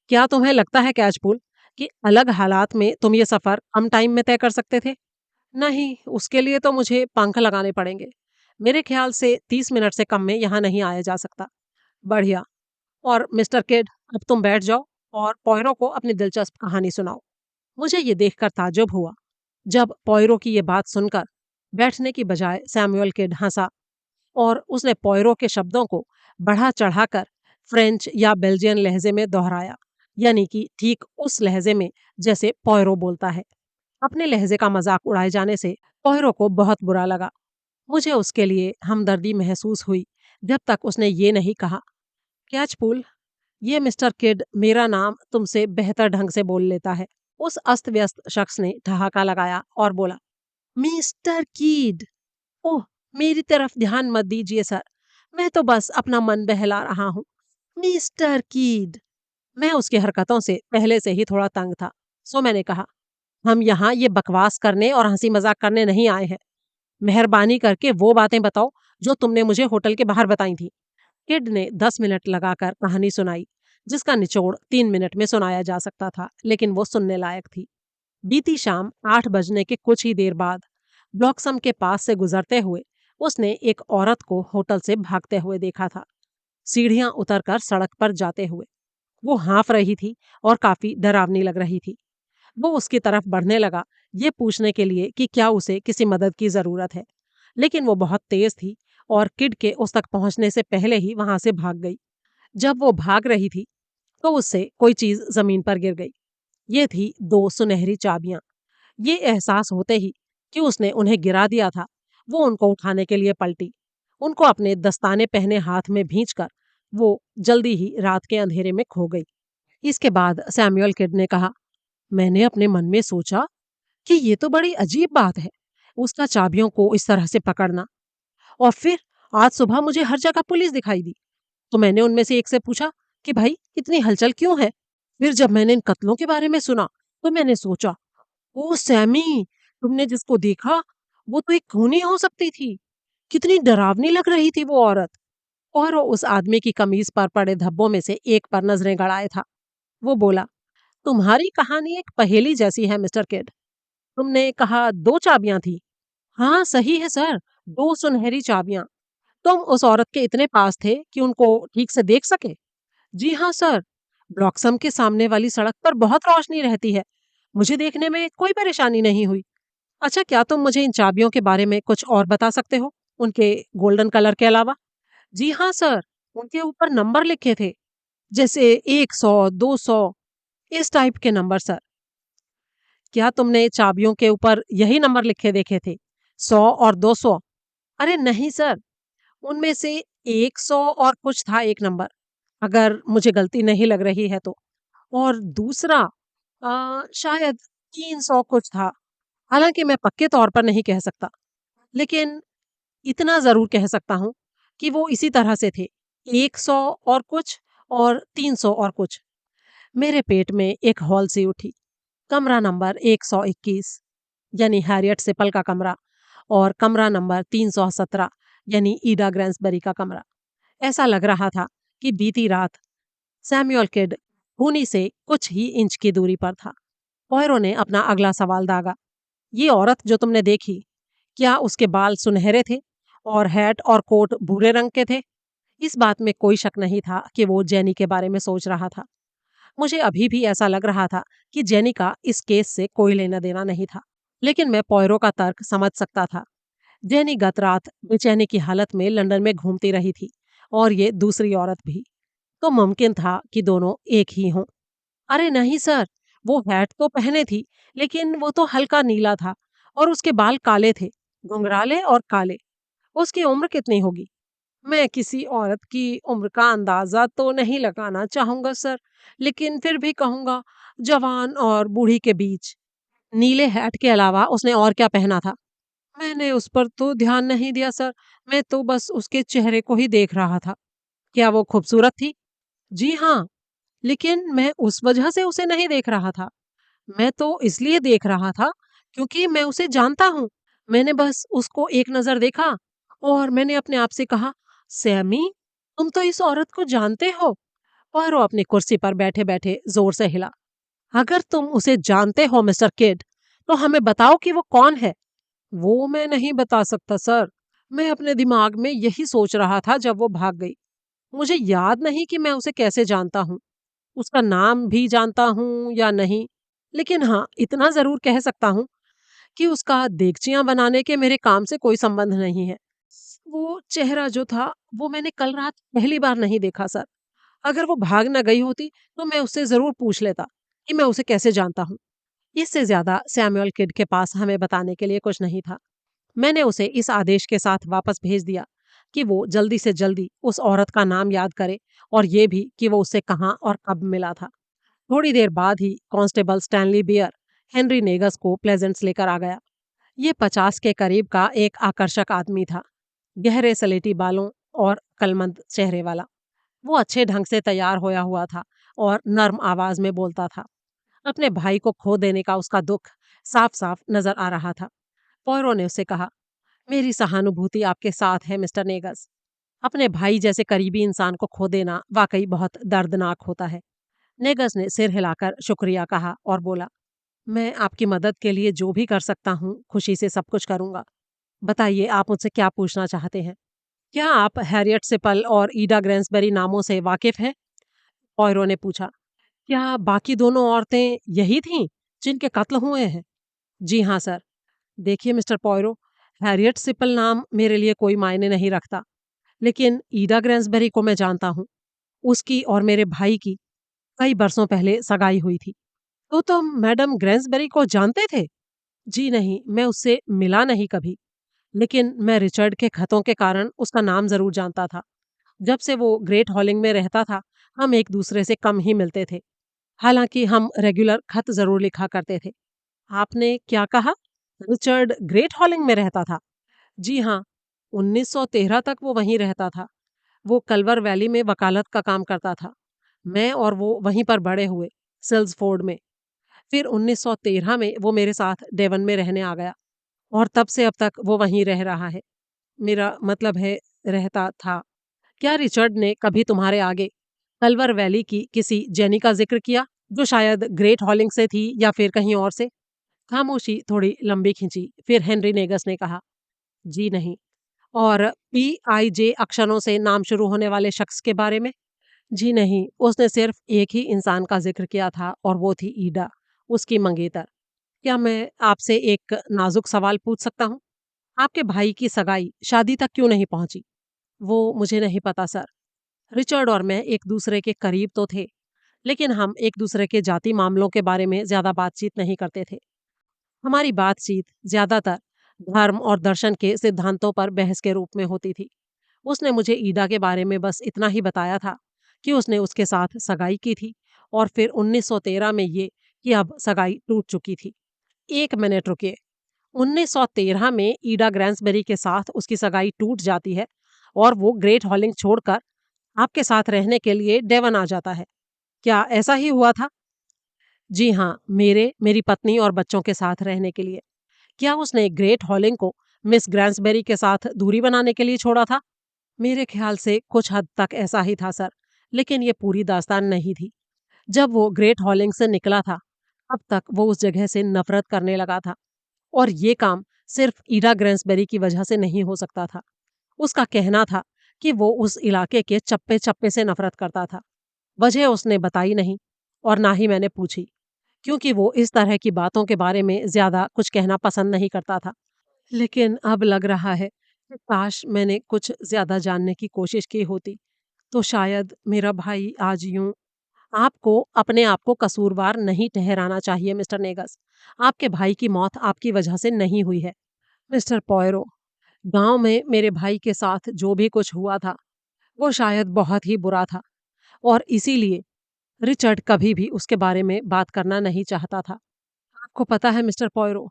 Speaker 1: क्या तुम्हें लगता है कैचपूल कि अलग हालात में तुम ये सफर कम टाइम में तय कर सकते थे? नहीं, उसके लिए तो मुझे पंख लगाने पड़ेंगे। मेरे ख्याल से 30 मिनट से कम में यहाँ नहीं आया जा सकता। बढ़िया। और मिस्टर किड, अब तुम बैठ जाओ और पॉयरो को अपनी दिलचस्प कहानी सुनाओ। मुझे ये देखकर ताज्जुब हुआ जब पॉयरो की ये बात सुनकर बैठने की बजाय सैमुअल किड हंसा और उसने पॉयरो के शब्दों को बढ़ा चढ़ाकर फ्रेंच या बेल्जियन लहजे में दोहराया, यानी कि ठीक उस लहजे में जैसे पॉयरो बोलता है। अपने लहजे का मजाक उड़ाए जाने से पॉयरो को बहुत बुरा लगा। मुझे उसके लिए हमदर्दी महसूस हुई जब तक उसने ये नहीं कहा, कैचपूल, ये मिस्टर किड मेरा नाम तुमसे बेहतर ढंग से बोल लेता है। उस अस्त व्यस्त शख्स ने ठहाका लगाया और बोला, मिस्टर किड, ओह, मेरी तरफ ध्यान मत दीजिए सर, मैं तो बस अपना मन बहला रहा हूँ। Mister kid. मैं उसकी हरकतों से पहले से ही थोड़ा तंग था, सो मैंने कहा, हम यहाँ ये बकवास करने और हंसी मजाक करने नहीं आए हैं। मेहरबानी करके वो बातें बताओ जो तुमने मुझे होटल के बाहर बताई थी। किड ने 10 मिनट लगाकर कहानी सुनाई, जिसका निचोड़ 3 मिनट में सुनाया जा सकता था, लेकिन वो सुनने लायक थी। बीती शाम 8 बजने के कुछ ही देर बाद ब्लॉक्सम के पास से गुजरते हुए उसने एक औरत को होटल से भागते हुए देखा था, सीढ़ियां उतरकर सड़क पर जाते हुए। वो हाँफ रही थी और काफी डरावनी लग रही थी। वो उसकी तरफ बढ़ने लगा, ये पूछने के लिए कि क्या उसे किसी मदद की जरूरत है, लेकिन वो बहुत तेज थी और किड के उस तक पहुंचने से पहले ही वहां से भाग गई। जब वो भाग रही थी तो उससे कोई चीज जमीन पर गिर गई। ये थी 2 सुनहरी चाबियां। ये एहसास होते ही कि उसने उन्हें गिरा दिया था, वो उनको उठाने के लिए पलटी। उनको अपने दस्ताने पहने हाथ में भींचकर वो जल्दी ही रात के अंधेरे में खो गई। इसके बाद सैमुअल किड ने कहा, मैंने अपने मन में सोचा कि ये तो बड़ी अजीब बात है। उसका चाबियों को इस तरह से पकड़ना। और फिर आज सुबह मुझे हर जगह पुलिस दिखाई दी। तो मैंने उनमें से एक से पूछा कि भाई इतनी हलचल क्यों है। फिर जब मैंने इन कत्लों के बारे में सुना तो मैंने सोचा, ओ सैमी, तुमने जिसको देखा वो तो एक खूनी हो सकती थी। कितनी डरावनी लग रही थी वो औरत। और वो उस आदमी की कमीज पर पड़े धब्बों में से एक पर नजरें गड़ाए था। वो बोला, तुम्हारी कहानी एक पहेली जैसी है मिस्टर किड। तुमने कहा 2 चाबियां थी। हाँ सही है सर, 2 सुनहरी चाबियां। तुम उस औरत के इतने पास थे कि उनको ठीक से देख सके? जी हाँ सर, ब्लॉक्सम के सामने वाली सड़क पर बहुत रोशनी रहती है। मुझे देखने में कोई परेशानी नहीं हुई। अच्छा, क्या तुम मुझे इन चाबियों के बारे में कुछ और बता सकते हो, उनके गोल्डन कलर के अलावा? जी हाँ सर, उनके ऊपर नंबर लिखे थे, जैसे 100, 200, इस टाइप के नंबर सर। क्या तुमने चाबियों के ऊपर यही नंबर लिखे देखे थे, 100 और 200? अरे नहीं सर, उनमें से 100 और कुछ था एक नंबर, अगर मुझे गलती नहीं लग रही है तो। और दूसरा शायद 300 कुछ था। हालांकि मैं पक्के तौर पर नहीं कह सकता, लेकिन इतना जरूर कह सकता हूँ कि वो इसी तरह से थे, 100 और कुछ और 300 और कुछ। मेरे पेट में एक हॉल सी उठी। कमरा नंबर 121 यानी हैरियट सिपल का कमरा, और कमरा नंबर 317 यानी ईडा ग्रैंसबरी का कमरा। ऐसा लग रहा था कि बीती रात सैमुअल किड खूनी से कुछ ही इंच की दूरी पर था। पॉयरो ने अपना अगला सवाल दागा। ये औरत जो तुमने देखी, क्या उसके बाल सुनहरे थे और हैट और कोट भूरे रंग के थे? इस बात में कोई शक नहीं था कि वो जेनी के बारे में सोच रहा था। मुझे अभी भी ऐसा लग रहा था कि जेनी का इस केस से कोई लेना देना नहीं था, लेकिन मैं पॉयरो का तर्क समझ सकता था। जेनी गत रात बेचैनी की हालत में लंदन में घूमती रही थी, और ये दूसरी औरत भी। तो मुमकिन था कि दोनों एक ही हों। अरे नहीं सर, वो हैट तो पहने थी, लेकिन वो तो हल्का नीला था और उसके बाल काले थे, घुंघराले और काले। उसकी उम्र कितनी होगी? मैं किसी औरत की उम्र का अंदाजा तो नहीं लगाना चाहूंगा सर, लेकिन फिर भी कहूंगा जवान और बूढ़ी के बीच। नीले हैट के अलावा उसने और क्या पहना था? मैंने उस पर तो ध्यान नहीं दिया सर, मैं तो बस उसके चेहरे को ही देख रहा था। क्या वो खूबसूरत थी? जी हाँ, लेकिन मैं उस वजह से उसे नहीं देख रहा था। मैं तो इसलिए देख रहा था क्योंकि मैं उसे जानता हूँ। मैंने बस उसको एक नजर देखा और मैंने अपने आप से कहा, सैमी, तुम तो इस औरत को जानते हो। और वो अपनी कुर्सी पर बैठे बैठे जोर से हिला। अगर तुम उसे जानते हो मिस्टर किड, तो हमें बताओ कि वो कौन है। वो मैं नहीं बता सकता सर, मैं अपने दिमाग में यही सोच रहा था जब वो भाग गई। मुझे याद नहीं कि मैं उसे कैसे जानता हूँ, उसका नाम भी जानता हूँ या नहीं। लेकिन हाँ, इतना जरूर कह सकता हूँ कि उसका देगचियां बनाने के मेरे काम से कोई संबंध नहीं है। वो चेहरा जो था, वो मैंने कल रात पहली बार नहीं देखा सर। अगर वो भाग न गई होती तो मैं उससे जरूर पूछ लेता कि मैं उसे कैसे जानता हूँ। इससे ज्यादा सैमुअल किड के पास हमें बताने के लिए कुछ नहीं था। मैंने उसे इस आदेश के साथ वापस भेज दिया कि वो जल्दी से जल्दी उस औरत का नाम याद करे, और ये भी कि वो उससे कहाँ और कब मिला था। थोड़ी देर बाद ही कांस्टेबल स्टैनली बियर हेनरी नेगस को प्लेजेंट्स लेकर आ गया। ये 50 के करीब का एक आकर्षक आदमी था, गहरे सलेटी बालों और कलमंद चेहरे वाला। वो अच्छे ढंग से तैयार होया हुआ था और नर्म आवाज में बोलता था। अपने भाई को खो देने का उसका दुख साफ साफ नजर आ रहा था। पॉयरो ने उसे कहा, मेरी सहानुभूति आपके साथ है मिस्टर नेगस। अपने भाई जैसे करीबी इंसान को खो देना वाकई बहुत दर्दनाक होता है। नेगस ने सिर हिलाकर शुक्रिया कहा और बोला, मैं आपकी मदद के लिए जो भी कर सकता हूँ खुशी से सब कुछ करूंगा। बताइए, आप मुझसे क्या पूछना चाहते हैं? क्या आप हैरियट सिपल और ईडा ग्रैंसबरी नामों से वाकिफ हैं? पॉयरो ने पूछा। क्या बाकी दोनों औरतें यही थीं जिनके कत्ल हुए हैं? जी हाँ सर। देखिए मिस्टर पॉयरो, हैरियट सिपल नाम मेरे लिए कोई मायने नहीं रखता, लेकिन ईडा ग्रैंसबरी को मैं जानता हूँ। उसकी और मेरे भाई की कई बरसों पहले सगाई हुई थी। तो तुम मैडम ग्रैंसबरी को जानते थे? जी नहीं, मैं उससे मिला नहीं कभी, लेकिन मैं रिचर्ड के खतों के कारण उसका नाम जरूर जानता था। जब से वो ग्रेट हॉलिंग में रहता था, हम एक दूसरे से कम ही मिलते थे। हालांकि हम रेगुलर खत जरूर लिखा करते थे। आपने क्या कहा? रिचर्ड ग्रेट हॉलिंग में रहता था? जी हाँ, 1913 तक वो वहीं रहता था। वो कल्वर वैली में वकालत का काम करता था। मैं और वो वहीं पर बड़े हुए, सिल्सफोर्ड में। फिर 1913 में वो मेरे साथ डेवन में रहने आ गया और तब से अब तक वो वहीं रह रहा है। मेरा मतलब है, रहता था। क्या रिचर्ड ने कभी तुम्हारे आगे कल्वर वैली की किसी जेनी का जिक्र किया, जो शायद ग्रेट हॉलिंग से थी या फिर कहीं और से? खामोशी थोड़ी लंबी खिंची। फिर हेनरी नेगस ने कहा, जी नहीं। और PIJ अक्षरों से नाम शुरू होने वाले शख्स के बारे में? जी नहीं, उसने सिर्फ एक ही इंसान का जिक्र किया था और वो थी ईडा, उसकी मंगेतर। क्या मैं आपसे एक नाजुक सवाल पूछ सकता हूँ? आपके भाई की सगाई शादी तक क्यों नहीं पहुंची? वो मुझे नहीं पता सर। रिचर्ड और मैं एक दूसरे के करीब तो थे, लेकिन हम एक दूसरे के जाति मामलों के बारे में ज्यादा बातचीत नहीं करते थे। हमारी बातचीत ज्यादातर धर्म और दर्शन के सिद्धांतों पर बहस के रूप में होती थी। उसने मुझे ईडा के बारे में बस इतना ही बताया था कि उसने उसके साथ सगाई की थी और फिर 1913 में ये कि अब सगाई टूट चुकी थी। एक मिनट रुकिए। 1913 में ईडा ग्रैंसबेरी के साथ उसकी सगाई टूट जाती है और वो ग्रेट हॉलिंग छोड़कर आपके साथ रहने के लिए डेवन आ जाता है। क्या ऐसा ही हुआ था? जी हाँ, मेरी पत्नी और बच्चों के साथ रहने के लिए। क्या उसने ग्रेट हॉलिंग को मिस ग्रैंसबेरी के साथ दूरी बनाने के लिए छोड़ा था? मेरे ख्याल से कुछ हद तक ऐसा ही था सर, लेकिन ये पूरी दास्तान नहीं थी। जब वो ग्रेट हॉलिंग से निकला था, अब तक वो उस जगह से नफरत करने लगा था और ये काम सिर्फ ईडा ग्रैंसबेरी की वजह से नहीं हो सकता था। उसका कहना था कि वो उस इलाके के चप्पे-चप्पे से नफरत करता था। वजह उसने बताई नहीं और ना ही मैंने पूछी, क्योंकि वो इस तरह की बातों के बारे में ज्यादा कुछ कहना पसंद नहीं करता था। लेकिन अब लग रहा है कि काश मैंने कुछ ज्यादा जानने की कोशिश की होती, तो शायद मेरा भाई आज यूं। आपको अपने आप को कसूरवार नहीं ठहराना चाहिए मिस्टर नेगस। आपके भाई की मौत आपकी वजह से नहीं हुई है। मिस्टर पॉयरो, गांव में मेरे भाई के साथ जो भी कुछ हुआ था, वो शायद बहुत ही बुरा था और इसीलिए रिचर्ड कभी भी उसके बारे में बात करना नहीं चाहता था। आपको पता है मिस्टर पॉयरो,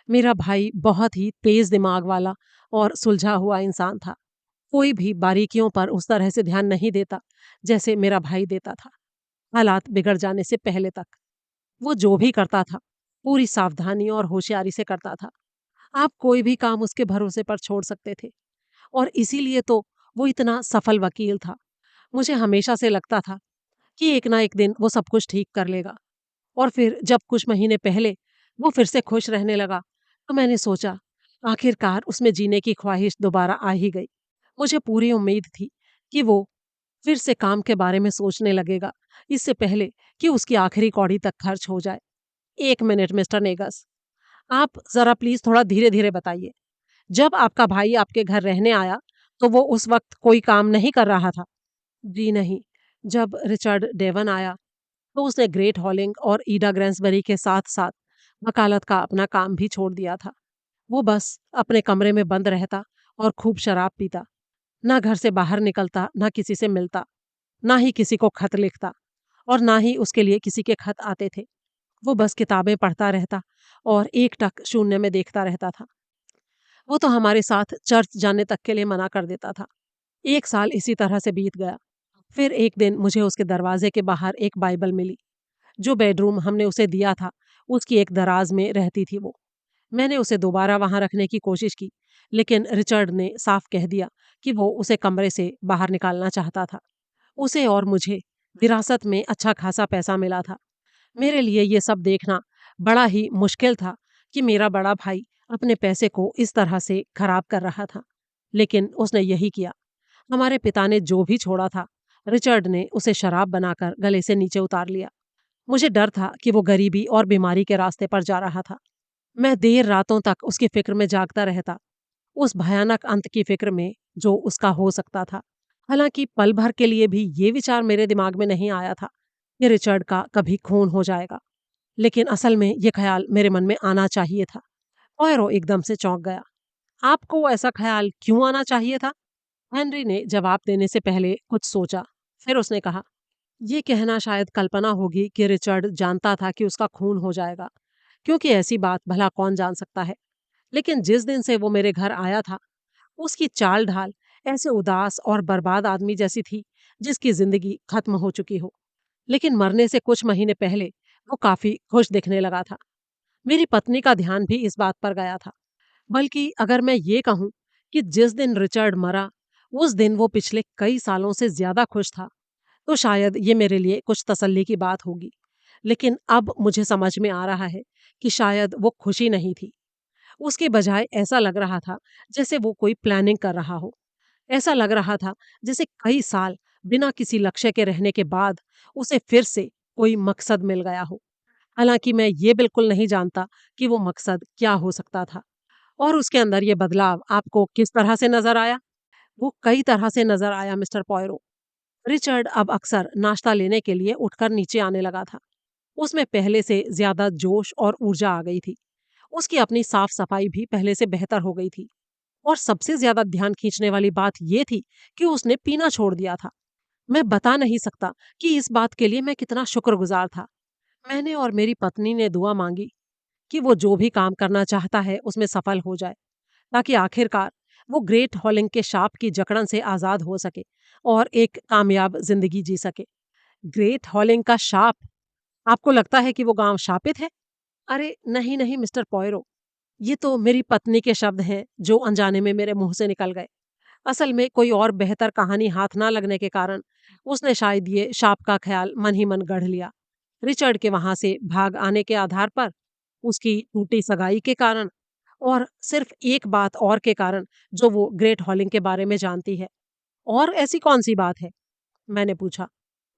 Speaker 1: मेरा भाई बहुत ही तेज दिमाग वाला और सुलझा हुआ इंसान था। कोई भी बारीकियों पर उस तरह से ध्यान नहीं देता जैसे मेरा भाई देता था, हालात बिगड़ जाने से पहले तक। वो जो भी करता था, पूरी सावधानी और होशियारी से करता था। आप कोई भी काम उसके भरोसे पर छोड़ सकते थे और इसीलिए तो वो इतना सफल वकील था। मुझे हमेशा से लगता था कि एक ना एक दिन वो सब कुछ ठीक कर लेगा। और फिर जब कुछ महीने पहले वो फिर से खुश रहने लगा, तो मैंने सोचा आखिरकार उसमें जीने की ख्वाहिश दोबारा आ ही गई। मुझे पूरी उम्मीद थी कि वो फिर से काम के बारे में सोचने लगेगा, इससे पहले कि उसकी आखिरी कौड़ी तक खर्च हो जाए। एक मिनट मिस्टर नेगस, आप जरा प्लीज थोड़ा धीरे धीरे बताइए। जब आपका भाई आपके घर रहने आया, तो वो उस वक्त कोई काम नहीं कर रहा था? जी नहीं। जब रिचर्ड डेवन आया, तो उसने ग्रेट हॉलिंग और ईडा ग्रैंसबरी के साथ साथ वकालत का अपना काम भी छोड़ दिया था। वो बस अपने कमरे में बंद रहता और खूब शराब पीता। ना घर से बाहर निकलता, ना किसी से मिलता, ना ही किसी को खत लिखता और ना ही उसके लिए किसी के खत आते थे। वो बस किताबें पढ़ता रहता और एकटक शून्य में देखता रहता था। वो तो हमारे साथ चर्च जाने तक के लिए मना कर देता था। 1 साल इसी तरह से बीत गया। फिर एक दिन मुझे उसके दरवाजे के बाहर एक बाइबल मिली। जो बेडरूम हमने उसे दिया था, उसकी एक दराज में रहती थी वो। मैंने उसे दोबारा वहां रखने की कोशिश की, लेकिन रिचर्ड ने साफ कह दिया कि वो उसे कमरे से बाहर निकालना चाहता था। उसे और मुझे विरासत में अच्छा खासा पैसा मिला था। मेरे लिए ये सब देखना बड़ा ही मुश्किल था कि मेरा बड़ा भाई अपने पैसे को इस तरह से खराब कर रहा था। लेकिन उसने यही किया। हमारे पिता ने जो भी छोड़ा था, रिचर्ड ने उसे शराब बनाकर गले से नीचे उतार लिया। मुझे डर था कि वो गरीबी और बीमारी के रास्ते पर जा रहा था। मैं देर रातों तक उसकी फिक्र में जागता रहता, उस भयानक अंत की फिक्र में जो उसका हो सकता था। हालांकि पल भर के लिए भी ये विचार मेरे दिमाग में नहीं आया था कि रिचर्ड का कभी खून हो जाएगा, लेकिन असल में ये ख्याल मेरे मन में आना चाहिए था। पॉयरो एकदम से चौंक गया। आपको ऐसा ख्याल क्यों आना चाहिए था? हेनरी ने जवाब देने से पहले कुछ सोचा। फिर उसने कहा, ये कहना शायद कल्पना होगी कि रिचर्ड जानता था कि उसका खून हो जाएगा, क्योंकि ऐसी बात भला कौन जान सकता है। लेकिन जिस दिन से वो मेरे घर आया था, उसकी चाल ढाल ऐसे उदास और बर्बाद आदमी जैसी थी जिसकी जिंदगी खत्म हो चुकी हो। लेकिन मरने से कुछ महीने पहले वो काफी खुश दिखने लगा था। मेरी पत्नी का ध्यान भी इस बात पर गया था। बल्कि अगर मैं ये कहूं कि जिस दिन रिचर्ड मरा, उस दिन वो पिछले कई सालों से ज्यादा खुश था, तो शायद ये मेरे लिए कुछ तसल्ली की बात होगी। लेकिन अब मुझे समझ में आ रहा है कि शायद वो खुशी नहीं थी। उसके बजाय ऐसा लग रहा था जैसे वो कोई प्लानिंग कर रहा हो। ऐसा लग रहा था जैसे कई साल बिना किसी लक्ष्य के रहने के बाद उसे फिर से कोई मकसद मिल गया हो। हालांकि मैं ये बिल्कुल नहीं जानता कि वो मकसद क्या हो सकता था। और उसके अंदर ये बदलाव आपको किस तरह से नजर आया? वो कई तरह से नजर आया मिस्टर पॉयरो। रिचर्ड अब अक्सर नाश्ता लेने के लिए उठकर नीचे आने लगा था। उसमें पहले से ज्यादा जोश और ऊर्जा आ गई थी। उसकी अपनी साफ सफाई भी पहले से बेहतर हो गई थी। और सबसे ज्यादा ध्यान खींचने वाली बात यह थी कि उसने पीना छोड़ दिया था। मैं बता नहीं सकता कि इस बात के लिए मैं कितना शुक्रगुजार था। मैंने और मेरी पत्नी ने दुआ मांगी कि वो जो भी काम करना चाहता है उसमें सफल हो जाए, ताकि आखिरकार वो ग्रेट हॉलिंग के शाप की जकड़न से आजाद हो सके और एक कामयाब जिंदगी जी सके। ग्रेट हॉलिंग का शाप? आपको लगता है कि वो गांव शापित है? अरे नहीं नहीं मिस्टर पॉयरो, ये तो मेरी पत्नी के शब्द हैं जो अनजाने में मेरे मुंह से निकल गए। असल में कोई और बेहतर कहानी हाथ ना लगने के कारण उसने शायद ये शाप का ख्याल मन ही मन गढ़ लिया। रिचर्ड के वहां से भाग आने के आधार पर, उसकी टूटी सगाई के कारण, और सिर्फ एक बात और के कारण जो वो ग्रेट हॉलिंग के बारे में जानती है। और ऐसी कौन सी बात है? मैंने पूछा।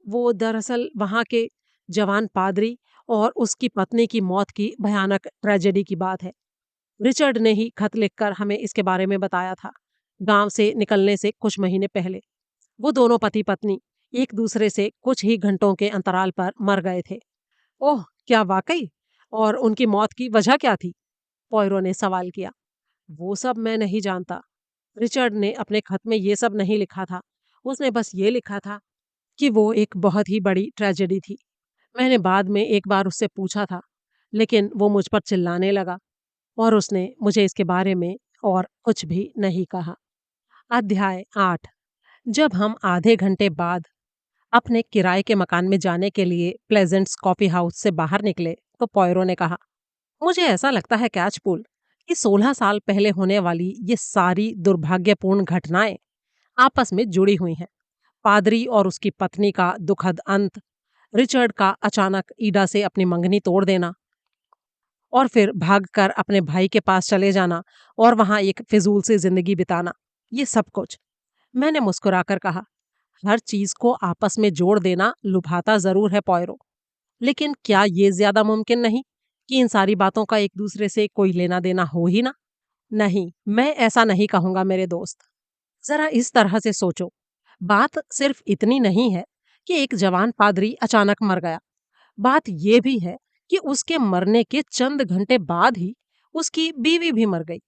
Speaker 1: वो दरअसल वहां के जवान पादरी और उसकी पत्नी की मौत की भयानक ट्रेजेडी की बात है। रिचर्ड ने ही खत लिखकर हमें इसके बारे में बताया था। गांव से निकलने से कुछ महीने पहले वो दोनों पति पत्नी एक दूसरे से कुछ ही घंटों के अंतराल पर मर गए थे। ओह, क्या वाकई? और उनकी मौत की वजह क्या थी? पॉयरो ने सवाल किया। वो सब मैं नहीं जानता। रिचर्ड ने अपने खत में ये सब नहीं लिखा था। उसने बस ये लिखा था कि वो एक बहुत ही बड़ी ट्रेजेडी थी। मैंने बाद में एक बार उससे पूछा था, लेकिन वो मुझ पर चिल्लाने लगा और उसने मुझे इसके बारे में और कुछ भी नहीं कहा। अध्याय 8। जब हम आधे घंटे बाद अपने किराए के मकान में जाने के लिए प्लेजेंट्स कॉफी हाउस से बाहर निकले, तो पॉयरो ने कहा, मुझे ऐसा लगता है कैचपूल कि 16 साल पहले होने वाली ये सारी दुर्भाग्यपूर्ण घटनाएं आपस में जुड़ी हुई हैं। पादरी और उसकी पत्नी का दुखद अंत, रिचर्ड का अचानक ईडा से अपनी मंगनी तोड़ देना, और फिर भागकर अपने भाई के पास चले जाना और वहां एक फिजूल सी जिंदगी बिताना, ये सब कुछ। मैंने मुस्कुराकर कहा, हर चीज को आपस में जोड़ देना लुभाता जरूर है पॉयरो, लेकिन क्या ये ज्यादा मुमकिन नहीं कि इन सारी बातों का एक दूसरे से कोई लेना देना हो ही ना? नहीं, मैं ऐसा नहीं कहूंगा मेरे दोस्त। जरा इस तरह से सोचो, बात सिर्फ इतनी नहीं है कि एक जवान पादरी अचानक मर गया। बात यह भी है कि उसके मरने के चंद घंटे बाद ही उसकी बीवी भी मर गई।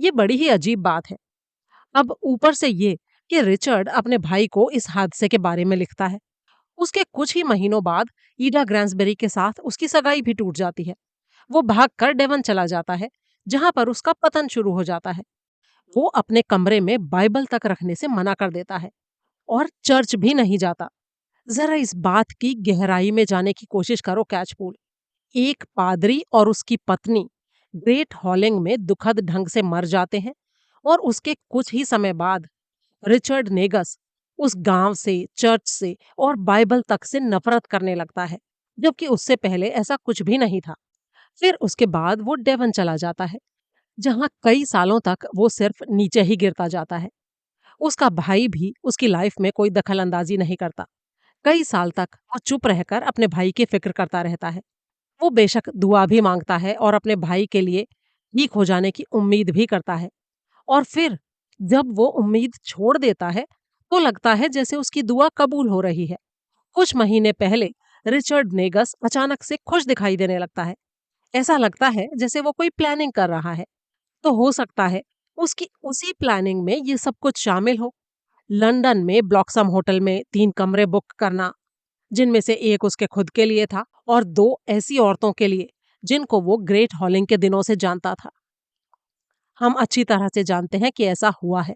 Speaker 1: ये बड़ी ही अजीब बात है। अब ऊपर से ये कि रिचर्ड अपने भाई को इस हादसे के बारे में लिखता है। उसके कुछ ही महीनों बाद ईडा ग्रैंसबेरी के साथ उसकी सगाई भी टूट जाती है। वो भागकर डेवन चला जाता है, जहां पर उसका पतन शुरू हो जाता है। वो अपने कमरे में बाइबल तक रखने से मना कर देता है और चर्च भी नहीं जाता। जरा इस बात की गहराई में जाने की कोशिश करो कैचपूल। एक पादरी और उसकी पत्नी ग्रेट हॉलिंग में दुखद ढंग से मर जाते हैं, और उसके कुछ ही समय बाद रिचर्ड नेगस उस गांव से, चर्च से और बाइबल तक से नफरत करने लगता है, जबकि उससे पहले ऐसा कुछ भी नहीं था। फिर उसके बाद वो डेवन चला जाता है, जहां कई सालों तक वो सिर्फ नीचे ही गिरता जाता है। उसका भाई भी उसकी लाइफ में कोई दखल अंदाजी नहीं करता। कई साल तक वो चुप रहकर अपने भाई की फिक्र करता रहता है। वो बेशक दुआ भी मांगता है और अपने भाई के लिए ठीक हो जाने की उम्मीद भी करता है। और फिर जब वो उम्मीद छोड़ देता है, तो लगता है जैसे उसकी दुआ कबूल हो रही है। कुछ महीने पहले रिचर्ड नेगस अचानक से खुश दिखाई देने लगता है। ऐसा लगता है जैसे वो कोई प्लानिंग कर रहा है। तो हो सकता है उसकी उसी प्लानिंग में ये सब कुछ शामिल हो। लंदन में ब्लॉक्सम होटल में 3 कमरे बुक करना, जिनमें से एक उसके खुद के लिए था और 2 ऐसी औरतों के लिए जिनको वो ग्रेट हॉलिंग के दिनों से जानता था। हम अच्छी तरह से जानते हैं कि ऐसा हुआ है,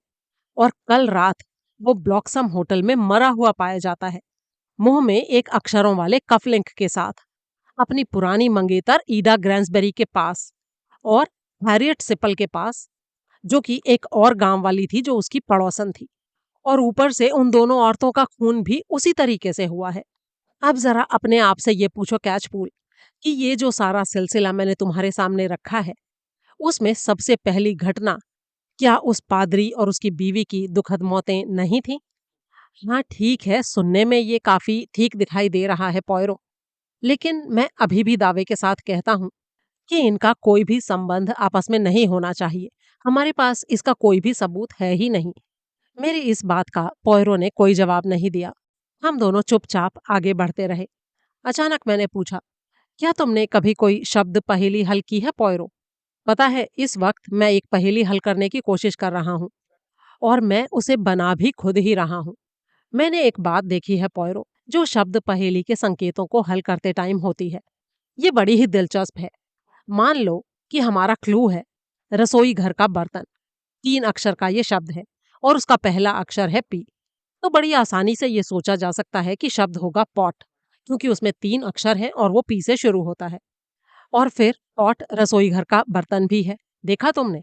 Speaker 1: और कल रात वो ब्लॉक्सम होटल में मरा हुआ पाया जाता है, मुंह में एक अक्षरों वाले कफलिंक के साथ, अपनी पुरानी मंगेतर ईडा ग्रैंसबेरी के पास और हैरियट सिपल के पास, जो कि एक और गांव वाली थी जो उसकी पड़ोसन थी। और ऊपर से उन दोनों औरतों का खून भी उसी तरीके से हुआ है। अब जरा अपने आप से ये पूछो कैचपूल, कि ये जो सारा सिलसिला मैंने तुम्हारे सामने रखा है, उसमें सबसे पहली घटना क्या उस पादरी और उसकी बीवी की दुखद मौतें नहीं थी? हाँ ठीक है, सुनने में ये काफी ठीक दिखाई दे रहा है पॉयरो, लेकिन मैं अभी भी दावे के साथ कहता हूँ कि इनका कोई भी संबंध आपस में नहीं होना चाहिए। हमारे पास इसका कोई भी सबूत है ही नहीं। मेरी इस बात का पॉयरो ने कोई जवाब नहीं दिया। हम दोनों चुपचाप आगे बढ़ते रहे। अचानक मैंने पूछा, क्या तुमने कभी कोई शब्द पहेली हल की है पॉयरो? पता है, इस वक्त मैं एक पहेली हल करने की कोशिश कर रहा हूँ, और मैं उसे बना भी खुद ही रहा हूँ। मैंने एक बात देखी है पॉयरो, जो शब्द पहेली के संकेतों को हल करते टाइम होती है। ये बड़ी ही दिलचस्प है। मान लो कि हमारा क्लू है रसोई घर का बर्तन। 3 अक्षर का ये शब्द है, और उसका पहला अक्षर है पी। तो बड़ी आसानी से ये सोचा जा सकता है कि शब्द होगा पॉट, क्योंकि उसमें 3 अक्षर हैं और वो पी से शुरू होता है। और फिर पॉट रसोई घर का बर्तन भी है। देखा तुमने?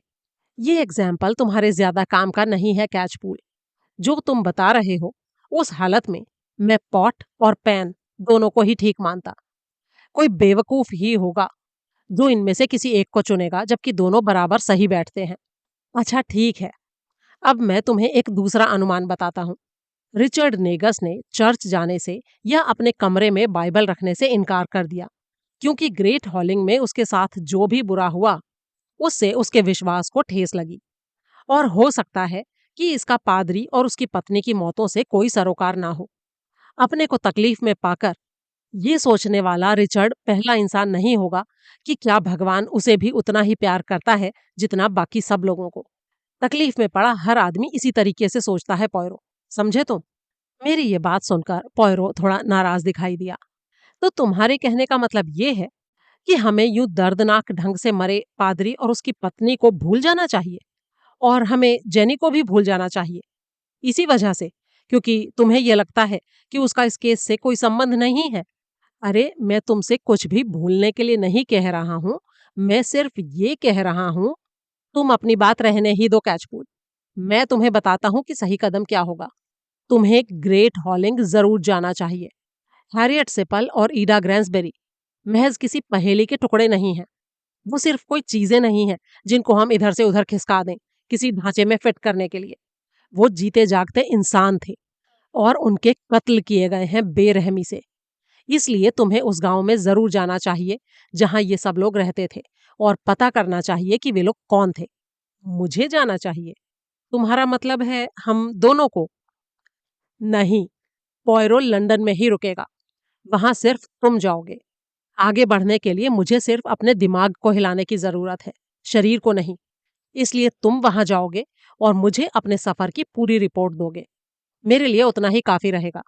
Speaker 1: ये एग्जाम्पल तुम्हारे ज्यादा काम का नहीं है कैचपूल। जो तुम बता रहे हो, उस हालत में मैं पॉट और पैन दोनों को ही ठीक मानता। कोई बेवकूफ ही होगा जो इनमें से किसी एक को चुनेगा, जबकि दोनों बराबर सही बैठते हैं। अच्छा ठीक है, अब मैं तुम्हें एक दूसरा अनुमान बताता हूँ। रिचर्ड नेगस ने चर्च जाने से या अपने कमरे में बाइबल रखने से इनकार कर दिया, क्योंकि ग्रेट हॉलिंग में उसके साथ जो भी बुरा हुआ, उससे उसके विश्वास को ठेस लगी। और हो सकता है कि इसका पादरी और उसकी पत्नी की मौतों से कोई सरोकार ना हो। अपने को तकलीफ में पाकर ये सोचने वाला रिचर्ड पहला इंसान नहीं होगा कि क्या भगवान उसे भी उतना ही प्यार करता है जितना बाकी सब लोगों को। तकलीफ में पड़ा हर आदमी इसी तरीके से सोचता है पॉयरो, समझे तुम? मेरी ये बात सुनकर पॉयरो थोड़ा नाराज दिखाई दिया। तो तुम्हारे कहने का मतलब ये है कि हमें यूं दर्दनाक ढंग से मरे पादरी और उसकी पत्नी को भूल जाना चाहिए, और हमें जेनी को भी भूल जाना चाहिए, इसी वजह से, क्योंकि तुम्हें यह लगता है कि उसका इस केस से कोई संबंध नहीं है। अरे मैं तुमसे कुछ भी भूलने के लिए नहीं कह रहा हूं, मैं सिर्फ ये कह रहा हूं। तुम अपनी बात रहने ही दो कैचपूल। मैं तुम्हें बताता हूं कि सही कदम क्या होगा। तुम्हें ग्रेट हॉलिंग जरूर जाना चाहिए। हैरियट सिपल और ईडा ग्रैंसबेरी महज किसी पहेली के टुकड़े नहीं हैं। वो सिर्फ कोई चीजें नहीं हैं जिनको हम इधर से उधर खिसका दें किसी ढांचे में फिट करने के लिए। वो जीते जागते इंसान थे, और उनके कत्ल किए गए हैं बेरहमी से। इसलिए तुम्हें उस गांव में जरूर जाना चाहिए जहां ये सब लोग रहते थे, और पता करना चाहिए कि वे लोग कौन थे। मुझे जाना चाहिए? तुम्हारा मतलब है हम दोनों को? नहीं, पॉयरो लंदन में ही रुकेगा। वहां सिर्फ तुम जाओगे। आगे बढ़ने के लिए मुझे सिर्फ अपने दिमाग को हिलाने की जरूरत है, शरीर को नहीं। इसलिए तुम वहां जाओगे और मुझे अपने सफर की पूरी रिपोर्ट दोगे। मेरे लिए उतना ही काफी रहेगा।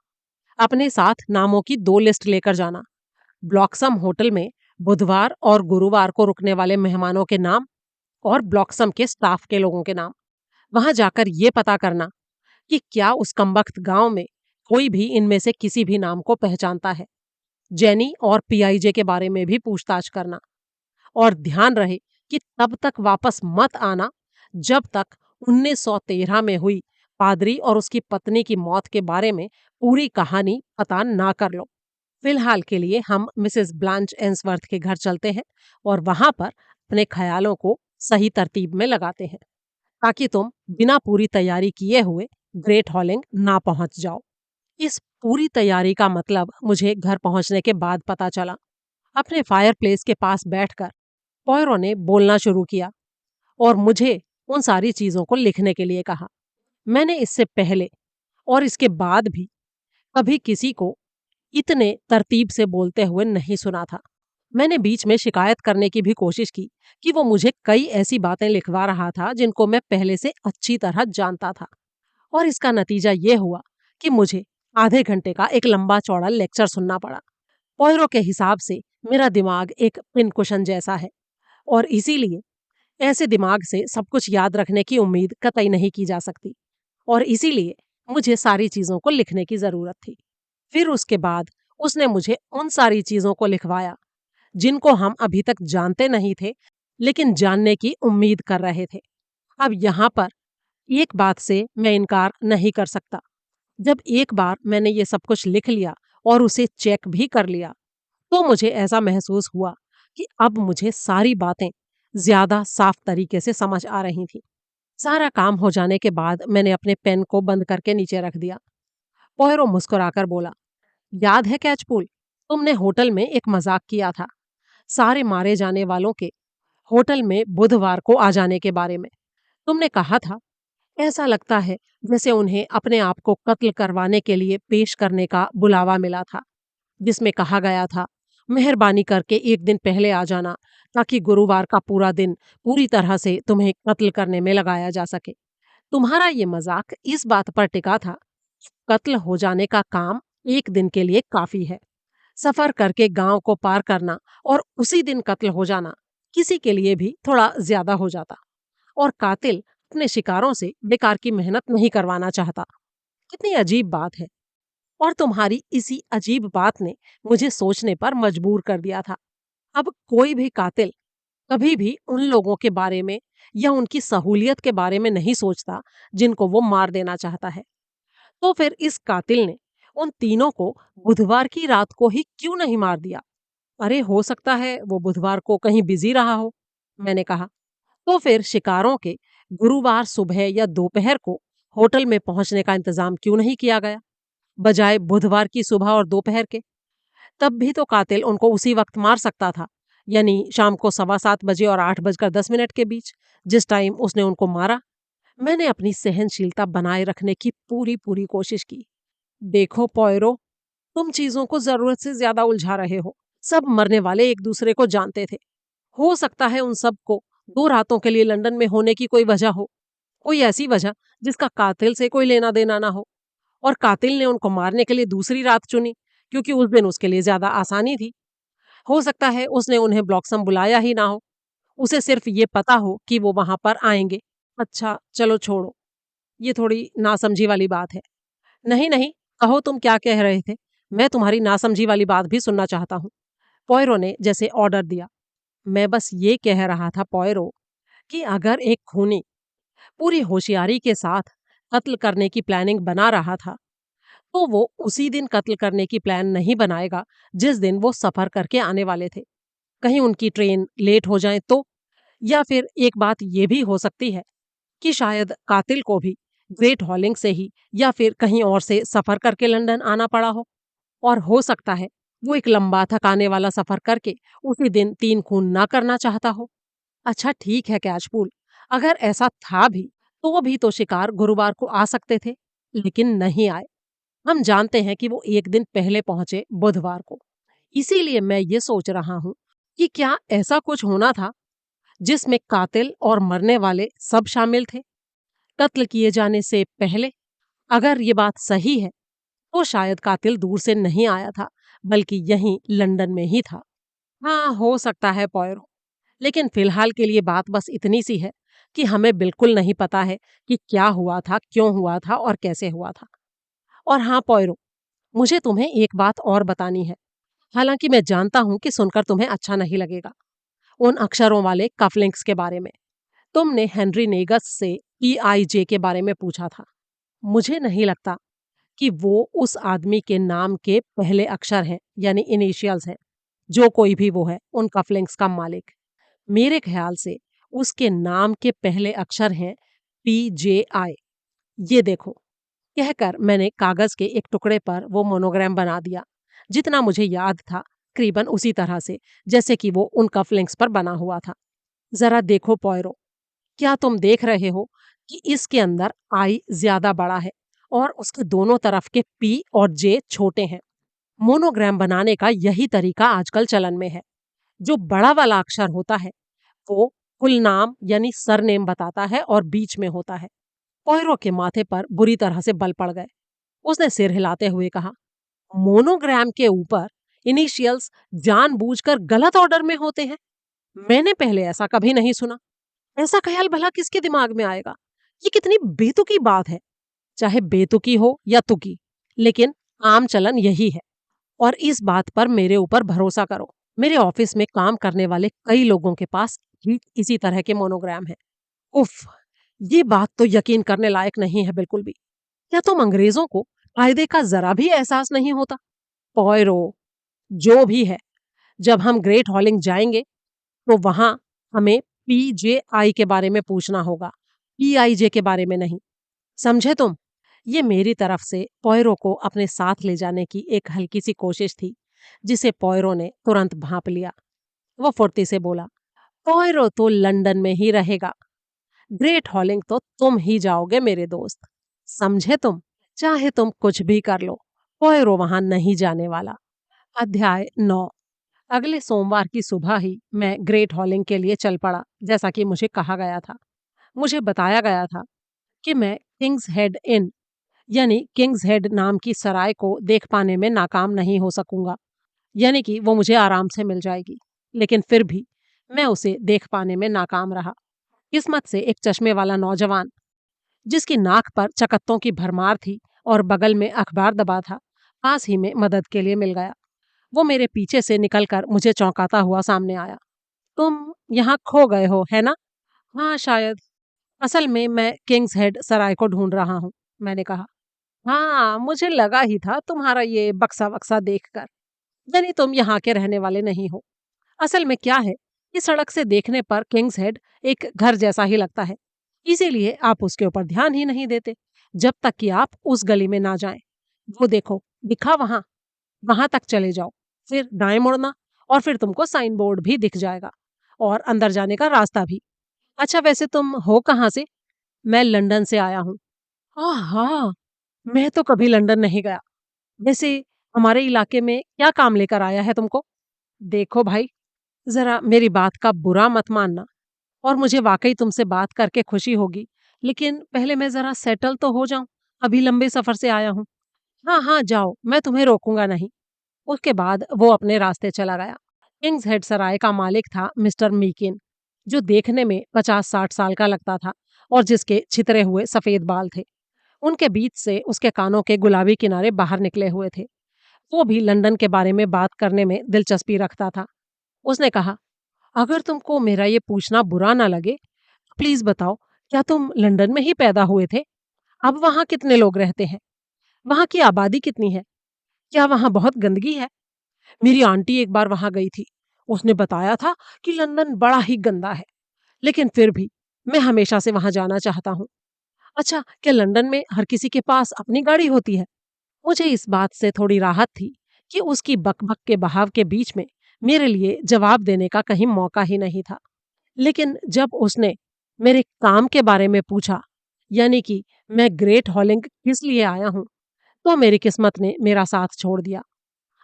Speaker 1: अपने साथ नामों की 2 लिस्ट लेकर जाना। ब्लॉक्सम होटल में बुधवार और गुरुवार को रुकने वाले मेहमानों के नाम, और ब्लॉक्सम के स्टाफ के लोगों के नाम। वहां जाकर ये पता करना कि क्या उस कमबख्त गांव में कोई भी इनमें से किसी भी नाम को पहचानता है। जेनी और पीआईजे के बारे में भी पूछताछ करना। और ध्यान रहे कि तब तक वापस मत आना जब तक 1913 में हुई पादरी और उसकी पत्नी की मौत के बारे में पूरी कहानी पता ना कर लो। फिलहाल के लिए हम मिसेस ब्लांच एंसवर्थ के घर चलते हैं, और वहां पर अपने ख्यालों को सही तरतीब में लगाते हैं, ताकि तुम बिना पूरी तैयारी किए हुए ग्रेट हॉलिंग ना पहुंच जाओ। इस पूरी तैयारी का मतलब मुझे घर पहुंचने के बाद पता चला। अपने फायरप्लेस के पास बैठकर पॉयरो ने बोलना शुरू किया, और मुझे उन सारी चीजों को लिखने के लिए कहा। मैंने इससे पहले और इसके बाद भी कभी किसी को इतने तरतीब से बोलते हुए नहीं सुना था। मैंने बीच में शिकायत करने की भी कोशिश की कि वो मुझे कई ऐसी बातें लिखवा रहा था जिनको मैं पहले से अच्छी तरह जानता था, और इसका नतीजा ये हुआ कि मुझे आधे घंटे का एक लंबा चौड़ा लेक्चर सुनना पड़ा। पॉयरो के हिसाब से मेरा दिमाग एक पिन कुशन जैसा है और इसीलिए ऐसे दिमाग से सब कुछ याद रखने की उम्मीद कतई नहीं की जा सकती और इसीलिए मुझे सारी चीजों को लिखने की जरूरत थी। फिर उसके बाद उसने मुझे उन सारी चीजों को लिखवाया जिनको हम अभी तक जानते नहीं थे, लेकिन जानने की उम्मीद कर रहे थे। अब यहाँ पर एक बात से मैं इनकार नहीं कर सकता। जब एक बार मैंने ये सब कुछ लिख लिया और उसे चेक भी कर लिया, तो मुझे ऐसा महसूस हुआ कि अब मुझे सारी बातें ज्यादा साफ तरीके से समझ आ रही थी। सारा काम हो जाने के बाद मैंने अपने पेन को बंद करके नीचे रख दिया। पोयरो मुस्कुराकर बोला, याद है कैचपूल, तुमने होटल में एक मजाक किया था सारे मारे जाने वालों के होटल में बुधवार को आ जाने के बारे में। तुमने कहा था ऐसा लगता है जैसे उन्हें अपने आप को कत्ल करवाने के लिए पेश करने का बुलावा मिला था, जिसमें कहा गया था मेहरबानी करके एक दिन पहले आ जाना ताकि गुरुवार का पूरा दिन पूरी तरह से तुम्हें कत्ल करने में लगाया जा सके। तुम्हारा ये मजाक इस बात पर टिका था कि कत्ल हो जाने का काम एक दिन के लिए काफी है। सफर करके गांव को पार करना और उसी दिन कत्ल हो जाना किसी के लिए भी थोड़ा ज्यादा हो जाता और कातिल अपने शिकारों से बेकार की मेहनत नहीं करवाना चाहता। कितनी अजीब बात है। और तुम्हारी इसी अजीब बात ने मुझे सोचने पर मजबूर कर दिया था। अब कोई भी कातिल कभी भी उन लोगों के बारे में या उनकी सहूलियत के बारे में नहीं सोचता जिनको वो मार देना चाहता है। तो फिर इस कातिल ने उन तीनों को बुधवार की रात को ही क्यों नहीं मार दिया? अरे हो सकता है वो बुधवार को कहीं बिजी रहा हो, मैंने कहा। तो फिर शिकारों के गुरुवार सुबह या दोपहर को होटल में पहुंचने का इंतजाम क्यों नहीं किया गया, बजाय बुधवार की सुबह और दोपहर के? तब भी तो कातिल उनको उसी वक्त मार सकता था, यानी शाम को 7:15 और 8:10 के बीच, जिस टाइम उसने उनको मारा। मैंने अपनी सहनशीलता बनाए रखने की पूरी पूरी कोशिश की। देखो पॉयरो, तुम चीजों को जरूरत से ज्यादा उलझा रहे हो। सब मरने वाले एक दूसरे को जानते थे। हो सकता है उन सब को 2 रातों के लिए लंदन में होने की कोई वजह हो, कोई ऐसी वजह जिसका कातिल से कोई लेना देना ना हो, और कातिल ने उनको मारने के लिए दूसरी रात चुनी क्योंकि उस दिन उसके लिए ज्यादा आसानी थी। हो सकता है उसने उन्हें ब्लॉक्सम बुलाया ही ना हो, उसे सिर्फ ये पता हो कि वो वहां पर आएंगे। अच्छा चलो छोड़ो, ये थोड़ी नासमझी वाली बात है। नहीं नहीं, कहो तुम क्या कह रहे थे, मैं तुम्हारी नासमझी वाली बात भी सुनना चाहता हूँ। पॉयरो ने जैसे ऑर्डर दिया। मैं बस ये कह रहा था पॉयरो कि अगर एक खूनी पूरी होशियारी के साथ कत्ल करने की प्लानिंग बना रहा था, तो वो उसी दिन कत्ल करने की प्लान नहीं बनाएगा जिस दिन वो सफर करके आने वाले थे। कहीं उनकी ट्रेन लेट हो जाए तो, या फिर एक बात ये भी हो सकती है कि शायद कातिल को भी ग्रेट हॉलिंग से ही या फिर कहीं और से सफर करके लंदन आना पड़ा हो, और हो सकता है वो एक लंबा थकाने वाला सफर करके उसी दिन 3 खून ना करना चाहता हो। अच्छा ठीक है कैचपूल, अगर ऐसा था भी तो भी तो शिकार गुरुवार को आ सकते थे, लेकिन नहीं आए। हम जानते हैं कि वो एक दिन पहले पहुंचे बुधवार को। इसीलिए मैं ये सोच रहा हूं कि क्या ऐसा कुछ होना था जिसमें कातिल और मरने वाले सब शामिल थे कत्ल किए जाने से पहले। अगर ये बात सही है तो शायद कातिल दूर से नहीं आया था, बल्कि यहीं लंदन में ही था। हाँ हो सकता है पॉयरो, लेकिन फिलहाल के लिए बात बस इतनी सी है कि हमें बिल्कुल नहीं पता है कि क्या हुआ था, क्यों हुआ था और कैसे हुआ था। और हाँ पॉयरो, मुझे तुम्हें एक बात और बतानी है, हालांकि मैं जानता हूं कि सुनकर तुम्हें अच्छा नहीं लगेगा। उन अक्षरों वाले कफलिंग्स के बारे में तुमने हेनरी नेगस से PIJ के बारे में पूछा था। मुझे नहीं लगता कि वो उस आदमी के नाम के पहले अक्षर हैं, यानी इनिशियल्स हैं। जो कोई भी वो है उन कफलिंग्स का मालिक, मेरे ख्याल से उसके नाम के पहले अक्षर हैं PJI। ये देखो, कहकर मैंने कागज के एक टुकड़े पर वो मोनोग्राम बना दिया, जितना मुझे याद था करीबन उसी तरह से जैसे कि वो उन कफलिंग्स पर बना हुआ था। जरा देखो पॉयरो, क्या तुम देख रहे हो कि इसके अंदर आई ज्यादा बड़ा है और उसके दोनों तरफ के P और J छोटे हैं। मोनोग्राम बनाने का यही तरीका आजकल चलन में है। जो बड़ा वाला अक्षर होता है वो कुल नाम यानी सरनेम बताता है और बीच में होता है। पॉयरो के माथे पर बुरी तरह से बल पड़ गए। उसने सिर हिलाते हुए कहा, मोनोग्राम के ऊपर इनिशियल्स जानबूझकर गलत ऑर्डर में होते हैं? मैंने पहले ऐसा कभी नहीं सुना। ऐसा ख्याल भला किसके दिमाग में आएगा? ये कितनी बेतुकी बात है। चाहे बेतुकी हो या तुकी, लेकिन आम चलन यही है। और इस बात पर मेरे ऊपर भरोसा करो, मेरे ऑफिस में काम करने वाले कई लोगों के पास ठीक इसी तरह के मोनोग्राम है। उफ, ये बात तो यकीन करने लायक नहीं है बिल्कुल भी। क्या तुम अंग्रेजों को कायदे का जरा भी एहसास नहीं होता? पॉयरो, जो भी है, जब हम ग्रेट हॉलिंग जाएंगे तो वहां हमें पीजेआई के बारे में पूछना होगा, पीआईजे के बारे में नहीं। समझे तुम? ये मेरी तरफ से पॉयरो को अपने साथ ले जाने की एक हल्की सी कोशिश थी, जिसे पॉयरो ने तुरंत भांप लिया। वो फुर्ती से बोला, पॉयरो तो लंदन में ही रहेगा। ग्रेट हॉलिंग तो तुम ही जाओगे मेरे दोस्त। समझे तुम? चाहे तुम कुछ भी कर लो, पॉयरो वहां नहीं जाने वाला। अध्याय 9। अगले सोमवार की सुबह ही मैं ग्रेट हॉलिंग के लिए चल पड़ा, जैसा कि मुझे कहा गया था। मुझे बताया गया था कि मैं किंग्स हेड इन यानी किंग्स हेड नाम की सराय को देख पाने में नाकाम नहीं हो सकूंगा, यानी कि वो मुझे आराम से मिल जाएगी। लेकिन फिर भी मैं उसे देख पाने में नाकाम रहा। किस्मत से एक चश्मे वाला नौजवान, जिसकी नाक पर चकत्तों की भरमार थी और बगल में अखबार दबा था, पास ही में मदद के लिए मिल गया। वो मेरे पीछे से निकलकर मुझे चौंकाता हुआ सामने आया। तुम यहाँ खो गए हो, है ना? हाँ, शायद। असल में मैं किंग्स हेड सराय को ढूंढ रहा हूँ, मैंने कहा। हाँ, मुझे लगा ही था तुम्हारा ये बक्सा वक्सा देखकर। यानी तुम यहाँ के रहने वाले नहीं हो। असल में क्या है, इस सड़क से देखने पर किंग्स हेड एक घर जैसा ही लगता है। इसीलिए आप उसके ऊपर ध्यान ही नहीं देते, जब तक कि आप उस गली में ना जाएं। वो देखो, दिखा वहां, वहां तक चले जाओ, फिर दाएं मुड़ना, और फिर तुमको साइन बोर्ड भी दिख जाएगा और अंदर जाने का रास्ता भी। अच्छा, वैसे तुम हो कहाँ से? मैं लंदन से आया हूँ। हाँ, मैं तो कभी लंदन नहीं गया। वैसे हमारे इलाके में क्या काम लेकर आया है तुमको? देखो भाई, जरा मेरी बात का बुरा मत मानना, और मुझे वाकई तुमसे बात करके खुशी होगी, लेकिन पहले मैं जरा सेटल तो हो जाऊं। अभी लंबे सफर से आया हूँ। हाँ हाँ, जाओ, मैं तुम्हें रोकूंगा नहीं। उसके बाद वो अपने रास्ते चला गया। किंग्स हेड सराय का मालिक था मिस्टर मीकिन, जो देखने में 50-60 साल का लगता था और जिसके छितरे हुए सफेद बाल थे। उनके बीच से उसके कानों के गुलाबी किनारे बाहर निकले हुए थे। वो भी लंदन के बारे में बात करने में दिलचस्पी रखता था। उसने कहा, अगर तुमको मेरा ये पूछना बुरा ना लगे, तो प्लीज बताओ, क्या तुम लंदन में ही पैदा हुए थे? अब वहां कितने लोग रहते हैं? वहां की आबादी कितनी है? क्या वहां बहुत गंदगी है? मेरी आंटी एक बार वहां गई थी। उसने बताया था कि लंदन बड़ा ही गंदा है, लेकिन फिर भी मैं हमेशा से वहां जाना चाहता हूँ। अच्छा, क्या लंदन में हर किसी के पास अपनी गाड़ी होती है? मुझे इस बात से थोड़ी राहत थी कि उसकी बकबक के बहाव के बीच में मेरे लिए जवाब देने का कहीं मौका ही नहीं था। लेकिन जब उसने मेरे काम के बारे में पूछा, यानी कि मैं ग्रेट हॉलिंग किस लिए आया हूँ, तो मेरी किस्मत ने मेरा साथ छोड़ दिया।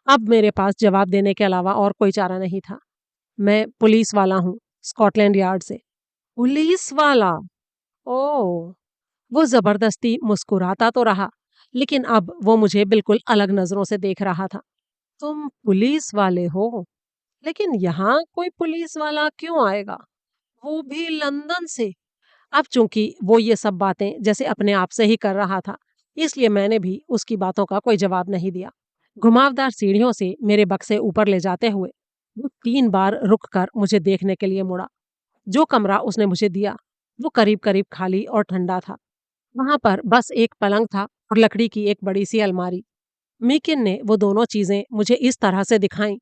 Speaker 1: अब मेरे पास जवाब देने के अलावा और कोई चारा नहीं था। मैं पुलिस वाला हूँ, स्कॉटलैंड यार्ड से। पुलिस वाला? ओह! वो जबरदस्ती मुस्कुराता तो रहा, लेकिन अब वो मुझे बिल्कुल अलग नजरों से देख रहा था। तुम पुलिस वाले हो? लेकिन यहाँ कोई पुलिस वाला क्यों आएगा? वो भी लंदन से? अब चूंकि वो ये सब बातें जैसे अपने आप से ही कर रहा था, इसलिए मैंने भी उसकी बातों का कोई जवाब नहीं दिया। घुमावदार सीढ़ियों से मेरे बक्से ऊपर ले जाते हुए वो 3 बार रुक कर मुझे देखने के लिए मुड़ा। जो कमरा उसने मुझे दिया, वो करीब करीब खाली और ठंडा था। वहां पर बस एक पलंग था और लकड़ी की एक बड़ी सी अलमारी। मीकिन ने वो दोनों चीजें मुझे इस तरह से दिखाई,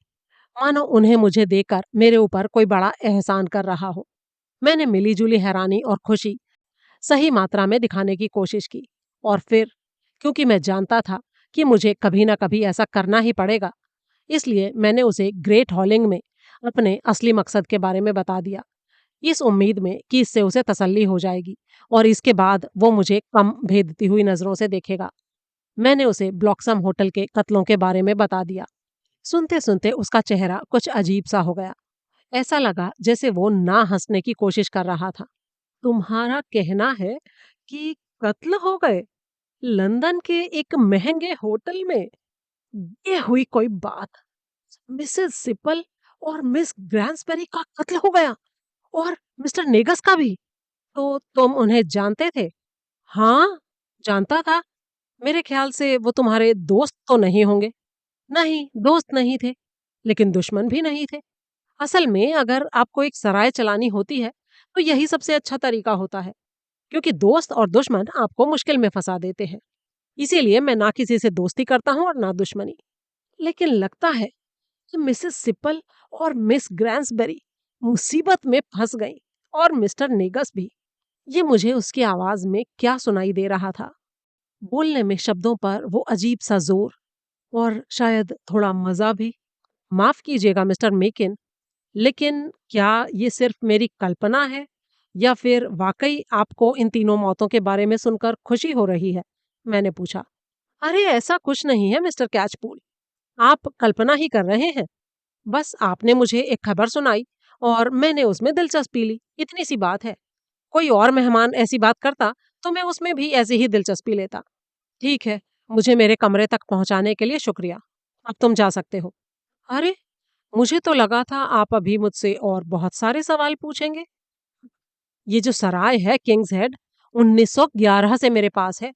Speaker 1: मानो उन्हें मुझे देकर मेरे ऊपर कोई बड़ा एहसान कर रहा हो। मैंने मिलीजुली हैरानी और खुशी सही मात्रा में दिखाने की कोशिश की, और फिर क्योंकि मैं जानता था कि मुझे कभी ना कभी ऐसा करना ही पड़ेगा, इसलिए मैंने उसे ग्रेट हॉलिंग में अपने असली मकसद के बारे में बता दिया, इस उम्मीद में कि इससे उसे तसल्ली हो जाएगी और इसके बाद वो मुझे कम भेदती हुई नजरों से देखेगा। मैंने उसे ब्लॉक्सम होटल के कत्लों के बारे में बता दिया। सुनते सुनते उसका चेहरा कुछ अजीब सा हो गया। ऐसा लगा जैसे वो ना हंसने की कोशिश कर रहा था। तुम्हारा कहना है कि कत्ल हो गए लंदन के एक महंगे होटल में? ये हुई कोई बात? मिसेस सिपल और मिस ग्रांसबेरी का कत्ल हो गया, और मिस्टर नेगस का भी। तो तुम उन्हें जानते थे? हाँ, जानता था। मेरे ख्याल से वो तुम्हारे दोस्त तो नहीं होंगे। नहीं, दोस्त नहीं थे, लेकिन दुश्मन भी नहीं थे। असल में अगर आपको एक सराय चलानी होती है, तो यही सबसे अच्छा तरीका होता है, क्योंकि दोस्त और दुश्मन आपको मुश्किल में फंसा देते हैं। इसीलिए मैं ना किसी से दोस्ती करता हूँ और ना दुश्मनी। लेकिन लगता है कि मिसेस सिपल और मिस ग्रांसबेरी मुसीबत में फंस गई, और मिस्टर नेगस भी। ये मुझे उसकी आवाज में क्या सुनाई दे रहा था, बोलने में शब्दों पर वो अजीब सा जोर, और शायद थोड़ा मजा भी। माफ कीजिएगा मिस्टर मेकिन, लेकिन क्या ये सिर्फ मेरी कल्पना है, या फिर वाकई आपको इन तीनों मौतों के बारे में सुनकर खुशी हो रही है? मैंने पूछा। अरे ऐसा कुछ नहीं है मिस्टर कैचपूल, आप कल्पना ही कर रहे हैं। बस आपने मुझे एक खबर सुनाई और मैंने उसमें दिलचस्पी ली, इतनी सी बात है। कोई और मेहमान ऐसी बात करता तो मैं उसमें भी ऐसी ही दिलचस्पी लेता। ठीक है, मुझे मेरे कमरे तक पहुंचाने के लिए शुक्रिया। अब तुम जा सकते हो। अरे, मुझे तो लगा था आप अभी मुझसे और बहुत सारे सवाल पूछेंगे। ये जो सराय है किंग्स हेड, 1911 से मेरे पास है।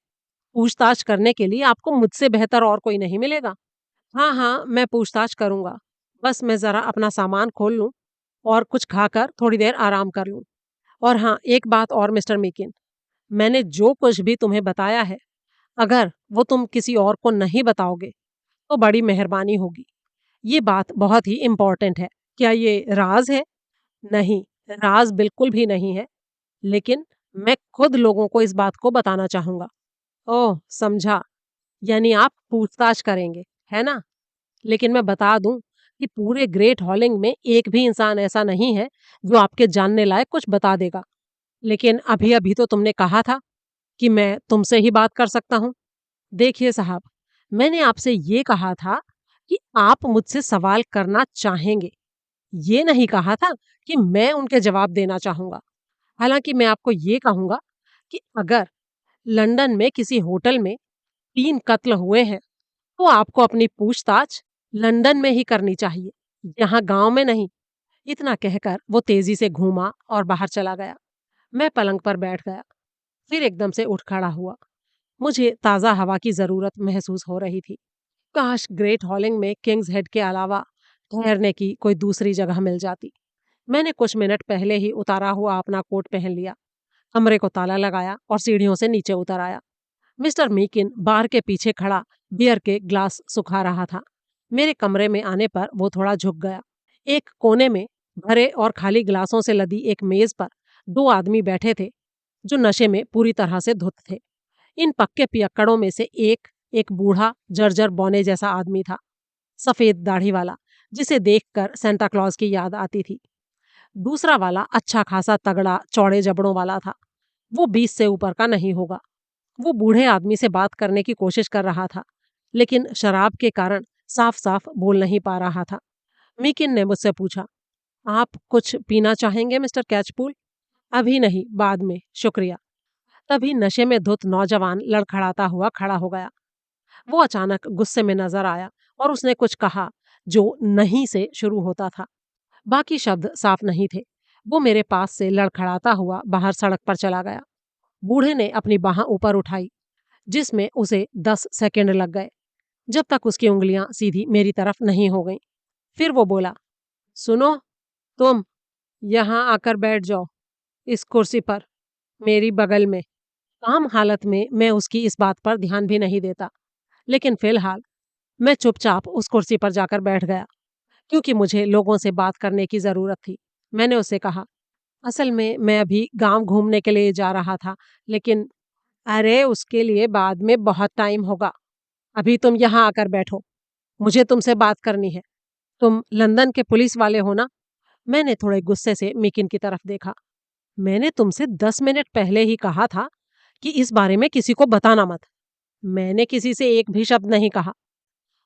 Speaker 1: पूछताछ करने के लिए आपको मुझसे बेहतर और कोई नहीं मिलेगा। हाँ हाँ, मैं पूछताछ करूंगा। बस मैं जरा अपना सामान खोल लूं और कुछ खाकर थोड़ी देर आराम कर लूं। और हाँ, एक बात और मिस्टर मेकिन, मैंने जो कुछ भी तुम्हें बताया है, अगर वो तुम किसी और को नहीं बताओगे तो बड़ी मेहरबानी होगी। ये बात बहुत ही इम्पोर्टेंट है। क्या ये राज है? नहीं, राज बिल्कुल भी नहीं है, लेकिन मैं खुद लोगों को इस बात को बताना चाहूंगा। ओह, समझा। यानी आप पूछताछ करेंगे, है ना? लेकिन मैं बता दूं कि पूरे ग्रेट हॉलिंग में एक भी इंसान ऐसा नहीं है जो आपके जानने लायक कुछ बता देगा। लेकिन अभी अभी तो तुमने कहा था कि मैं तुमसे ही बात कर सकता हूँ। देखिए साहब, मैंने आपसे ये कहा था कि आप मुझसे सवाल करना चाहेंगे। ये नहीं कहा था कि मैं उनके जवाब देना चाहूंगा। हालांकि मैं आपको ये कहूंगा कि अगर लंदन में किसी होटल में 3 कत्ल हुए हैं, तो आपको अपनी पूछताछ लंदन में ही करनी चाहिए, यहाँ गांव में नहीं। इतना कहकर वो तेजी से घूमा और बाहर चला गया। मैं पलंग पर बैठ गया, फिर एकदम से उठ खड़ा हुआ। मुझे ताज़ा हवा की जरूरत महसूस हो रही थी। काश ग्रेट हॉलिंग में किंग्स हेड के अलावा ठहरने की कोई दूसरी जगह मिल जाती। मैंने कुछ मिनट पहले ही उतारा हुआ अपना कोट पहन लिया, कमरे को ताला लगाया और सीढ़ियों से नीचे उतर आया। मिस्टर मीकिन बार के पीछे खड़ा बियर के ग्लास सुखा रहा था। मेरे कमरे में आने पर वो थोड़ा झुक गया। एक कोने में भरे और खाली गिलासों से लदी एक मेज पर 2 आदमी बैठे थे, जो नशे में पूरी तरह से धुत थे। इन पक्के पियक्कड़ों में से एक एक बूढ़ा जर्जर बौने जैसा आदमी था, सफेद दाढ़ी वाला, जिसे देखकर सेंटा क्लॉज की याद आती थी। दूसरा वाला अच्छा खासा तगड़ा चौड़े जबड़ों वाला था। वो 20 से ऊपर का नहीं होगा। वो बूढ़े आदमी से बात करने की कोशिश कर रहा था, लेकिन शराब के कारण साफ साफ बोल नहीं पा रहा था। मीकिन ने मुझसे पूछा, आप कुछ पीना चाहेंगे मिस्टर कैचपूल? अभी नहीं, बाद में, शुक्रिया। तभी नशे में धुत नौजवान लड़खड़ाता हुआ खड़ा हो गया। वो अचानक गुस्से में नजर आया और उसने कुछ कहा जो नहीं से शुरू होता था। बाकी शब्द साफ नहीं थे। वो मेरे पास से लड़खड़ाता हुआ बाहर सड़क पर चला गया। बूढ़े ने अपनी बाह ऊपर उठाई, जिसमें उसे 10 सेकंड लग गए, जब तक उसकी उंगलियां सीधी मेरी तरफ नहीं हो गईं। फिर वो बोला, सुनो, तुम यहाँ आकर बैठ जाओ, इस कुर्सी पर, मेरी बगल में। आम हालत में मैं उसकी इस बात पर ध्यान भी नहीं देता, लेकिन फिलहाल मैं चुपचाप उस कुर्सी पर जाकर बैठ गया, क्योंकि मुझे लोगों से बात करने की जरूरत थी। मैंने उससे कहा, असल में मैं अभी गांव घूमने के लिए जा रहा था, लेकिन अरे उसके लिए बाद में बहुत टाइम होगा। अभी तुम यहाँ आकर बैठो, मुझे तुमसे बात करनी है। तुम लंदन के पुलिस वाले हो ना? मैंने थोड़े गुस्से से मिकिन की तरफ देखा। मैंने तुमसे 10 मिनट पहले ही कहा था कि इस बारे में किसी को बताना मत। मैंने किसी से एक भी शब्द नहीं कहा।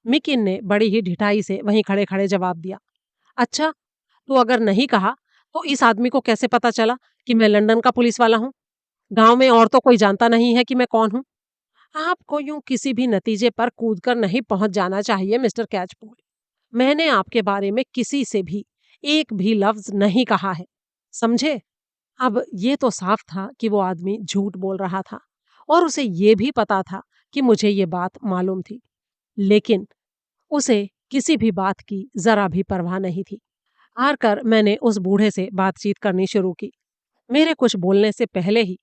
Speaker 1: मिकिन ने बड़ी ही ढिठाई से वहीं खड़े खड़े जवाब दिया। अच्छा, तो अगर नहीं कहा तो इस आदमी को कैसे पता चला कि मैं लंदन का पुलिस वाला हूँ? गांव में और तो कोई जानता नहीं है कि मैं कौन हूँ। आपको यूं किसी भी नतीजे पर कूदकर नहीं पहुंच जाना चाहिए मिस्टर कैचपूल। मैंने आपके बारे में किसी से भी एक भी लफ्ज नहीं कहा है, समझे? अब ये तो साफ था कि वो आदमी झूठ बोल रहा था और उसे ये भी पता था कि मुझे ये बात मालूम थी। लेकिन उसे किसी भी बात की जरा भी परवाह नहीं थी। हार कर मैंने उस बूढ़े से बातचीत करनी शुरू की। मेरे कुछ बोलने से पहले ही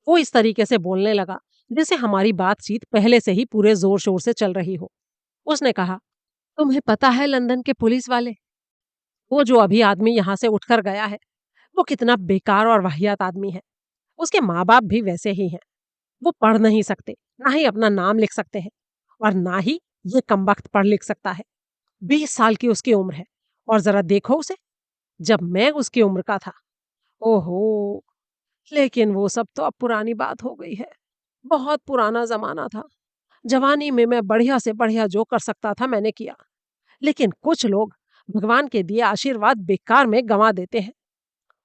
Speaker 1: वो इस तरीके से बोलने लगा जैसे हमारी बातचीत पहले से ही पूरे जोर शोर से चल रही हो। उसने कहा, तुम्हें पता है लंदन के पुलिस वाले, वो जो अभी आदमी यहाँ से उठकर गया है, वो कितना बेकार और वाहियात आदमी है। उसके माँ बाप भी वैसे ही हैं। वो पढ़ नहीं सकते, ना ही अपना नाम लिख सकते हैं और ना ही ये कमबख्त पढ़ लिख सकता है। 20 साल की उसकी उम्र है और जरा देखो उसे, जब मैं उसकी उम्र का था। ओहो, लेकिन वो सब तो अब पुरानी बात हो गई है। बहुत पुराना जमाना था। जवानी में मैं बढ़िया से बढ़िया जो कर सकता था मैंने किया। लेकिन कुछ लोग भगवान के दिए आशीर्वाद बेकार में गंवा देते हैं।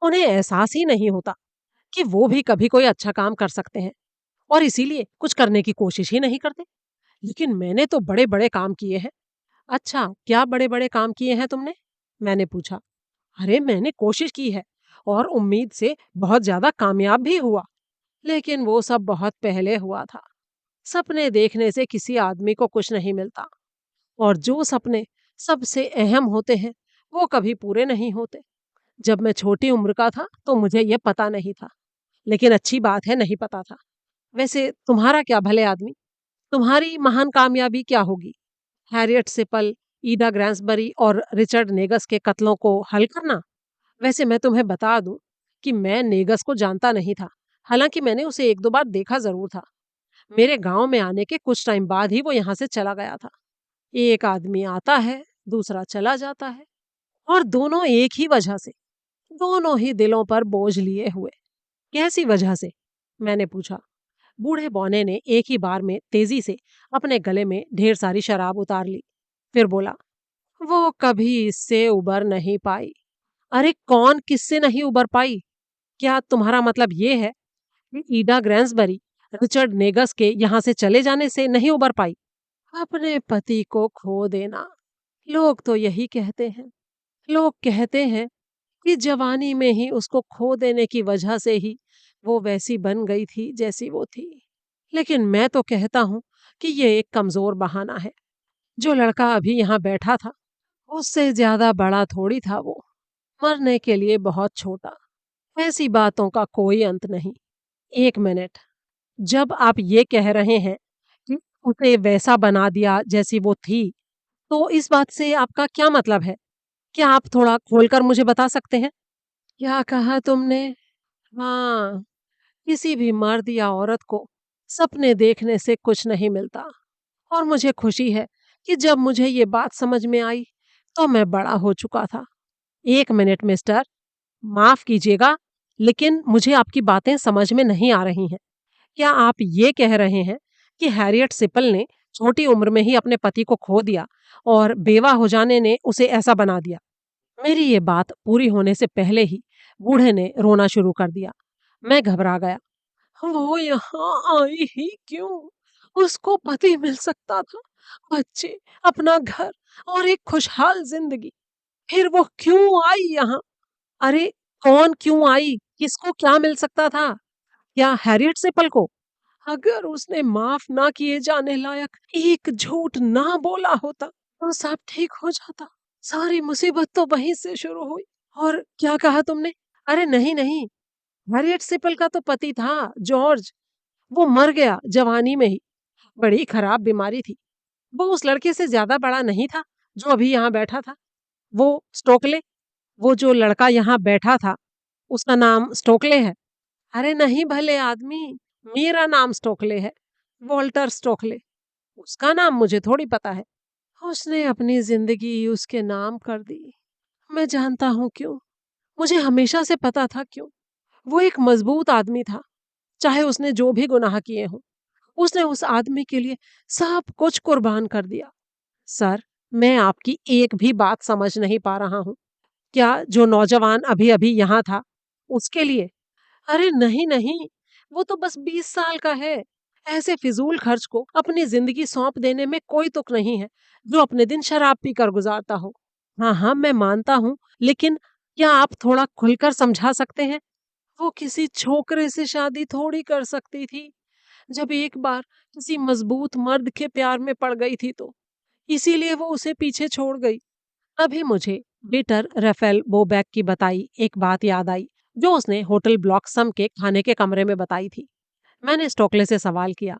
Speaker 1: उन्हें एहसास ही नहीं होता कि वो भी कभी कोई अच्छा काम कर सकते हैं और इसीलिए कुछ करने की कोशिश ही नहीं करते। लेकिन मैंने तो बड़े बड़े काम किए हैं। अच्छा, क्या बड़े बड़े काम किए हैं तुमने? मैंने पूछा। अरे मैंने कोशिश की है और उम्मीद से बहुत ज्यादा कामयाब भी हुआ। लेकिन वो सब बहुत पहले हुआ था। सपने देखने से किसी आदमी को कुछ नहीं मिलता और जो सपने सबसे अहम होते हैं वो कभी पूरे नहीं होते। जब मैं छोटी उम्र का था तो मुझे ये पता नहीं था, लेकिन अच्छी बात है नहीं पता था। वैसे तुम्हारा क्या भले आदमी, तुम्हारी महान कामयाबी क्या होगी? हैरियट सिपल, ईडा ग्रैंसबरी और रिचर्ड नेगस के कत्लों को हल करना? वैसे मैं तुम्हें बता दूं कि मैं नेगस को जानता नहीं था, हालांकि मैंने उसे एक दो बार देखा जरूर था। मेरे गांव में आने के कुछ टाइम बाद ही वो यहाँ से चला गया था। एक आदमी आता है, दूसरा चला जाता है और दोनों एक ही वजह से, दोनों ही दिलों पर बोझ लिए हुए। कैसी वजह से? मैंने पूछा। बूढ़े बौने ने एक ही बार में तेजी से अपने गले में ढेर सारी शराब उतार ली। फिर बोला, वो कभी इससे उबर नहीं पाई। अरे कौन किससे नहीं उबर पाई? क्या तुम्हारा मतलब ये है कि ईडा ग्रैंसबरी रिचर्ड नेगस के यहाँ से चले जाने से नहीं उबर पाई? अपने पति को खो देना, लोग तो यही कहते हैं। लोग कहते हैं कि जवानी में ही उसको खो देने की वजह से ही वो वैसी बन गई थी जैसी वो थी। लेकिन मैं तो कहता हूँ कि ये एक कमजोर बहाना है। जो लड़का अभी यहाँ बैठा था उससे ज्यादा बड़ा थोड़ी था वो, मरने के लिए बहुत छोटा। ऐसी बातों का कोई अंत नहीं। एक मिनट, जब आप ये कह रहे हैं कि उसे वैसा बना दिया जैसी वो थी, तो इस बात से आपका क्या मतलब है? क्या आप थोड़ा खोलकर मुझे बता सकते हैं? क्या कहा तुमने? हाँ, किसी भी मर्द या औरत को सपने देखने से कुछ नहीं मिलता और मुझे खुशी है कि जब मुझे ये बात समझ में आई तो मैं बड़ा हो चुका था। एक मिनट मिस्टर, माफ कीजिएगा, लेकिन मुझे आपकी बातें समझ में नहीं आ रही हैं। क्या आप ये कह रहे हैं कि हैरियट सिपल ने छोटी उम्र में ही अपने पति को खो दिया और बेवा हो जाने ने उसे ऐसा बना दिया? मेरी ये बात पूरी होने से पहले ही बूढ़े ने रोना शुरू कर दिया। मैं घबरा गया। वो यहाँ आई ही क्यों? उसको पति मिल सकता था, बच्चे, अपना घर और एक खुशहाल जिंदगी। फिर वो क्यों आई यहाँ? अरे कौन क्यों आई? किसको क्या मिल सकता था? क्या हैरियट सेपल को? अगर उसने माफ ना किए जाने लायक एक झूठ ना बोला होता तो सब ठीक हो जाता। सारी मुसीबत तो वहीं से शुरू हुई। और क्या कहा तुमने? अरे नहीं नहीं, हैरियट सिपल का तो पति था जॉर्ज। वो मर गया जवानी में ही। बड़ी खराब बीमारी थी। वो उस लड़के से ज्यादा बड़ा नहीं था जो अभी यहाँ बैठा था। वो स्टोकले, वो जो लड़का यहाँ बैठा था उसका नाम स्टोकले है। अरे नहीं भले आदमी, मेरा नाम स्टोकले है, वॉल्टर स्टोकले। उसका नाम मुझे थोड़ी पता है। उसने अपनी जिंदगी उसके नाम कर दी। मैं जानता हूँ क्यों। मुझे हमेशा से पता था क्यों। वो एक मजबूत आदमी था। चाहे उसने जो भी गुनाह किए हों, उसने उस आदमी के लिए सब कुछ कुर्बान कर दिया। सर, मैं आपकी एक भी बात समझ नहीं पा रहा हूँ। क्या जो नौजवान अभी अभी यहाँ था उसके लिए? अरे नहीं नहीं, वो तो बस 20 साल का है। ऐसे फिजूल खर्च को अपनी जिंदगी सौंप देने में कोई तुक नहीं है जो अपने दिन शराब पीकर गुजारता हो। हाँ हाँ, मैं मानता हूँ, लेकिन क्या आप थोड़ा खुलकर समझा सकते हैं? वो किसी छोकरे से शादी थोड़ी कर सकती थी। जब एक बार किसी मजबूत मर्द के प्यार में पड़ गई थी तो इसीलिए वो उसे पीछे छोड़ गई। तभी मुझे वेटर राफेल बोबैक की बताई एक बात याद आई, जो उसने होटल ब्लॉक्सम के खाने के कमरे में बताई थी। मैंने स्टोकले से सवाल किया,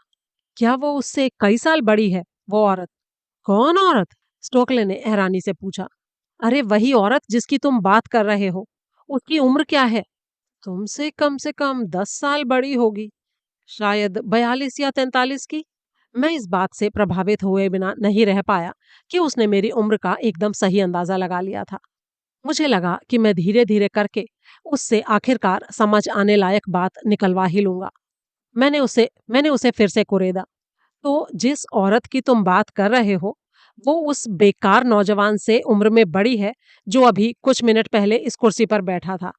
Speaker 1: क्या वो उससे कई साल बड़ी है, वो औरत? कौन औरत? स्टोकले ने हैरानी से पूछा। अरे वही औरत जिसकी तुम बात कर रहे हो। उसकी उम्र क्या है? तुमसे कम से कम 10 साल बड़ी होगी, शायद 42 या 43 की। मैं इस बात से प्रभावित हुए बिना नहीं रह पाया कि उसने मेरी उम्र का एकदम सही अंदाजा लगा लिया था। मुझे लगा कि मैं धीरे धीरे करके उससे आखिरकार समझ आने लायक बात निकलवा ही लूंगा। मैंने उसे फिर से कुरेदा। तो जिस औरत की तुम बात कर रहे हो, वो उस बेकार नौजवान से उम्र में बड़ी है जो अभी कुछ मिनट पहले इस कुर्सी पर बैठा था।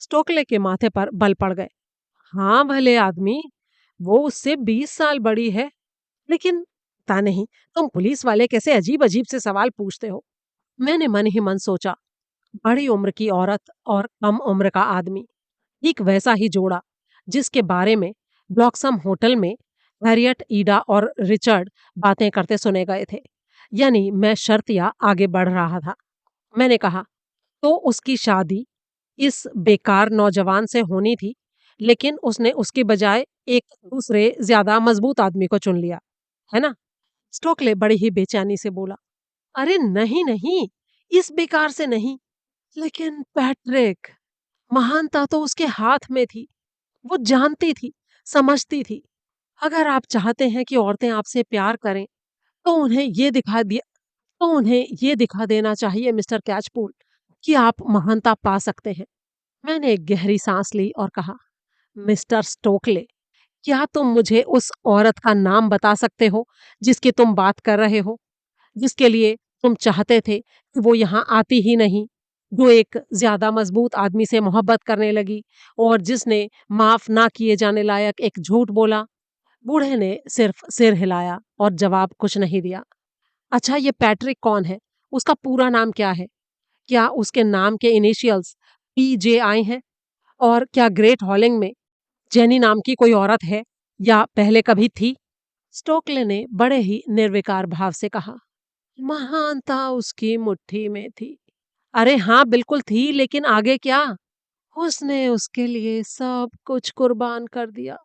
Speaker 1: स्टोकले के माथे पर बल पड़ गए। हाँ भले आदमी, वो उससे 20 साल बड़ी है। लेकिन पता नहीं, तुम पुलिस वाले कैसे अजीब अजीब से सवाल पूछते हो। मैंने मन ही मन सोचा, बड़ी उम्र की औरत और कम उम्र का आदमी, ठीक वैसा ही जोड़ा जिसके बारे में ब्लॉक्सम होटल में हैरियट, ईडा और रिचर्ड बातें करते सुने गए थे। यानी मैं शर्त या आगे बढ़ रहा था। मैंने कहा, तो उसकी शादी इस बेकार नौजवान से होनी थी, लेकिन उसने उसकी बजाय एक दूसरे ज्यादा मजबूत आदमी को चुन लिया, है ना? स्टोकले बड़ी ही बेचैनी से बोला। अरे नहीं नहीं, इस बेकार से नहीं। लेकिन पैट्रिक, महानता तो उसके हाथ में थी। वो जानती थी, समझती थी। अगर आप चाहते हैं कि औरतें आपसे प्यार करें, तो उन्हें ये दिखा देना चाहिए मिस्टर कैचपूल, कि आप महानता पा सकते हैं। मैंने एक गहरी सांस ली और कहा, मिस्टर स्टोकले, क्या तुम मुझे उस औरत का नाम बता सकते हो जिसकी तुम बात कर रहे हो, जिसके लिए तुम चाहते थे कि वो यहाँ आती ही नहीं, जो एक ज्यादा मजबूत आदमी से मोहब्बत करने लगी और जिसने माफ ना किए जाने लायक एक झूठ बोला? बूढ़े ने सिर्फ सिर हिलाया और जवाब कुछ नहीं दिया। अच्छा, ये पैट्रिक कौन है? उसका पूरा नाम क्या है? क्या उसके नाम के इनिशियल्स PJI हैं? और क्या ग्रेट हॉलिंग में जेनी नाम की कोई औरत है या पहले कभी थी? स्टोकले ने बड़े ही निर्विकार भाव से कहा, महानता उसकी मुट्ठी में थी। अरे हाँ बिल्कुल थी, लेकिन आगे क्या? उसने उसके लिए सब कुछ कुर्बान कर दिया।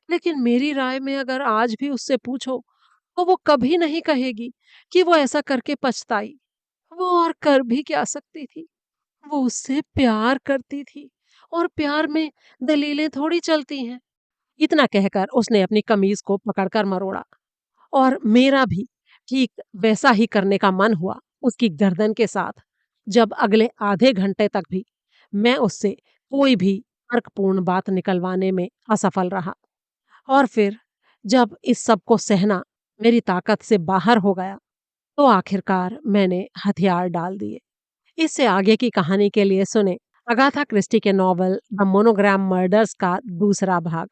Speaker 1: लेकिन मेरी राय में अगर आज भी उससे पूछो, तो वो कभी नहीं कहेगी कि वो ऐसा करके पछताई। वो और कर भी क्या सकती थी? वो उससे प्यार करती थी, और प्यार में दलीलें थोड़ी चलती हैं। इतना कहकर उसने अपनी कमीज को पकड़कर मरोड़ा, और मेरा भी ठीक वैसा ही करने का मन हुआ उसकी गर्दन के साथ, जब अगले आधे घंटे तक भी मैं उससे कोई भी तर्कपूर्ण बात निकलवाने में असफल रहा। और फिर जब इस सब को सहना मेरी ताकत से बाहर हो गया, तो आखिरकार मैंने हथियार डाल दिए। इससे आगे की कहानी के लिए सुने अगाथा क्रिस्टी के नॉवल द मोनोग्राम मर्डर्स का दूसरा भाग।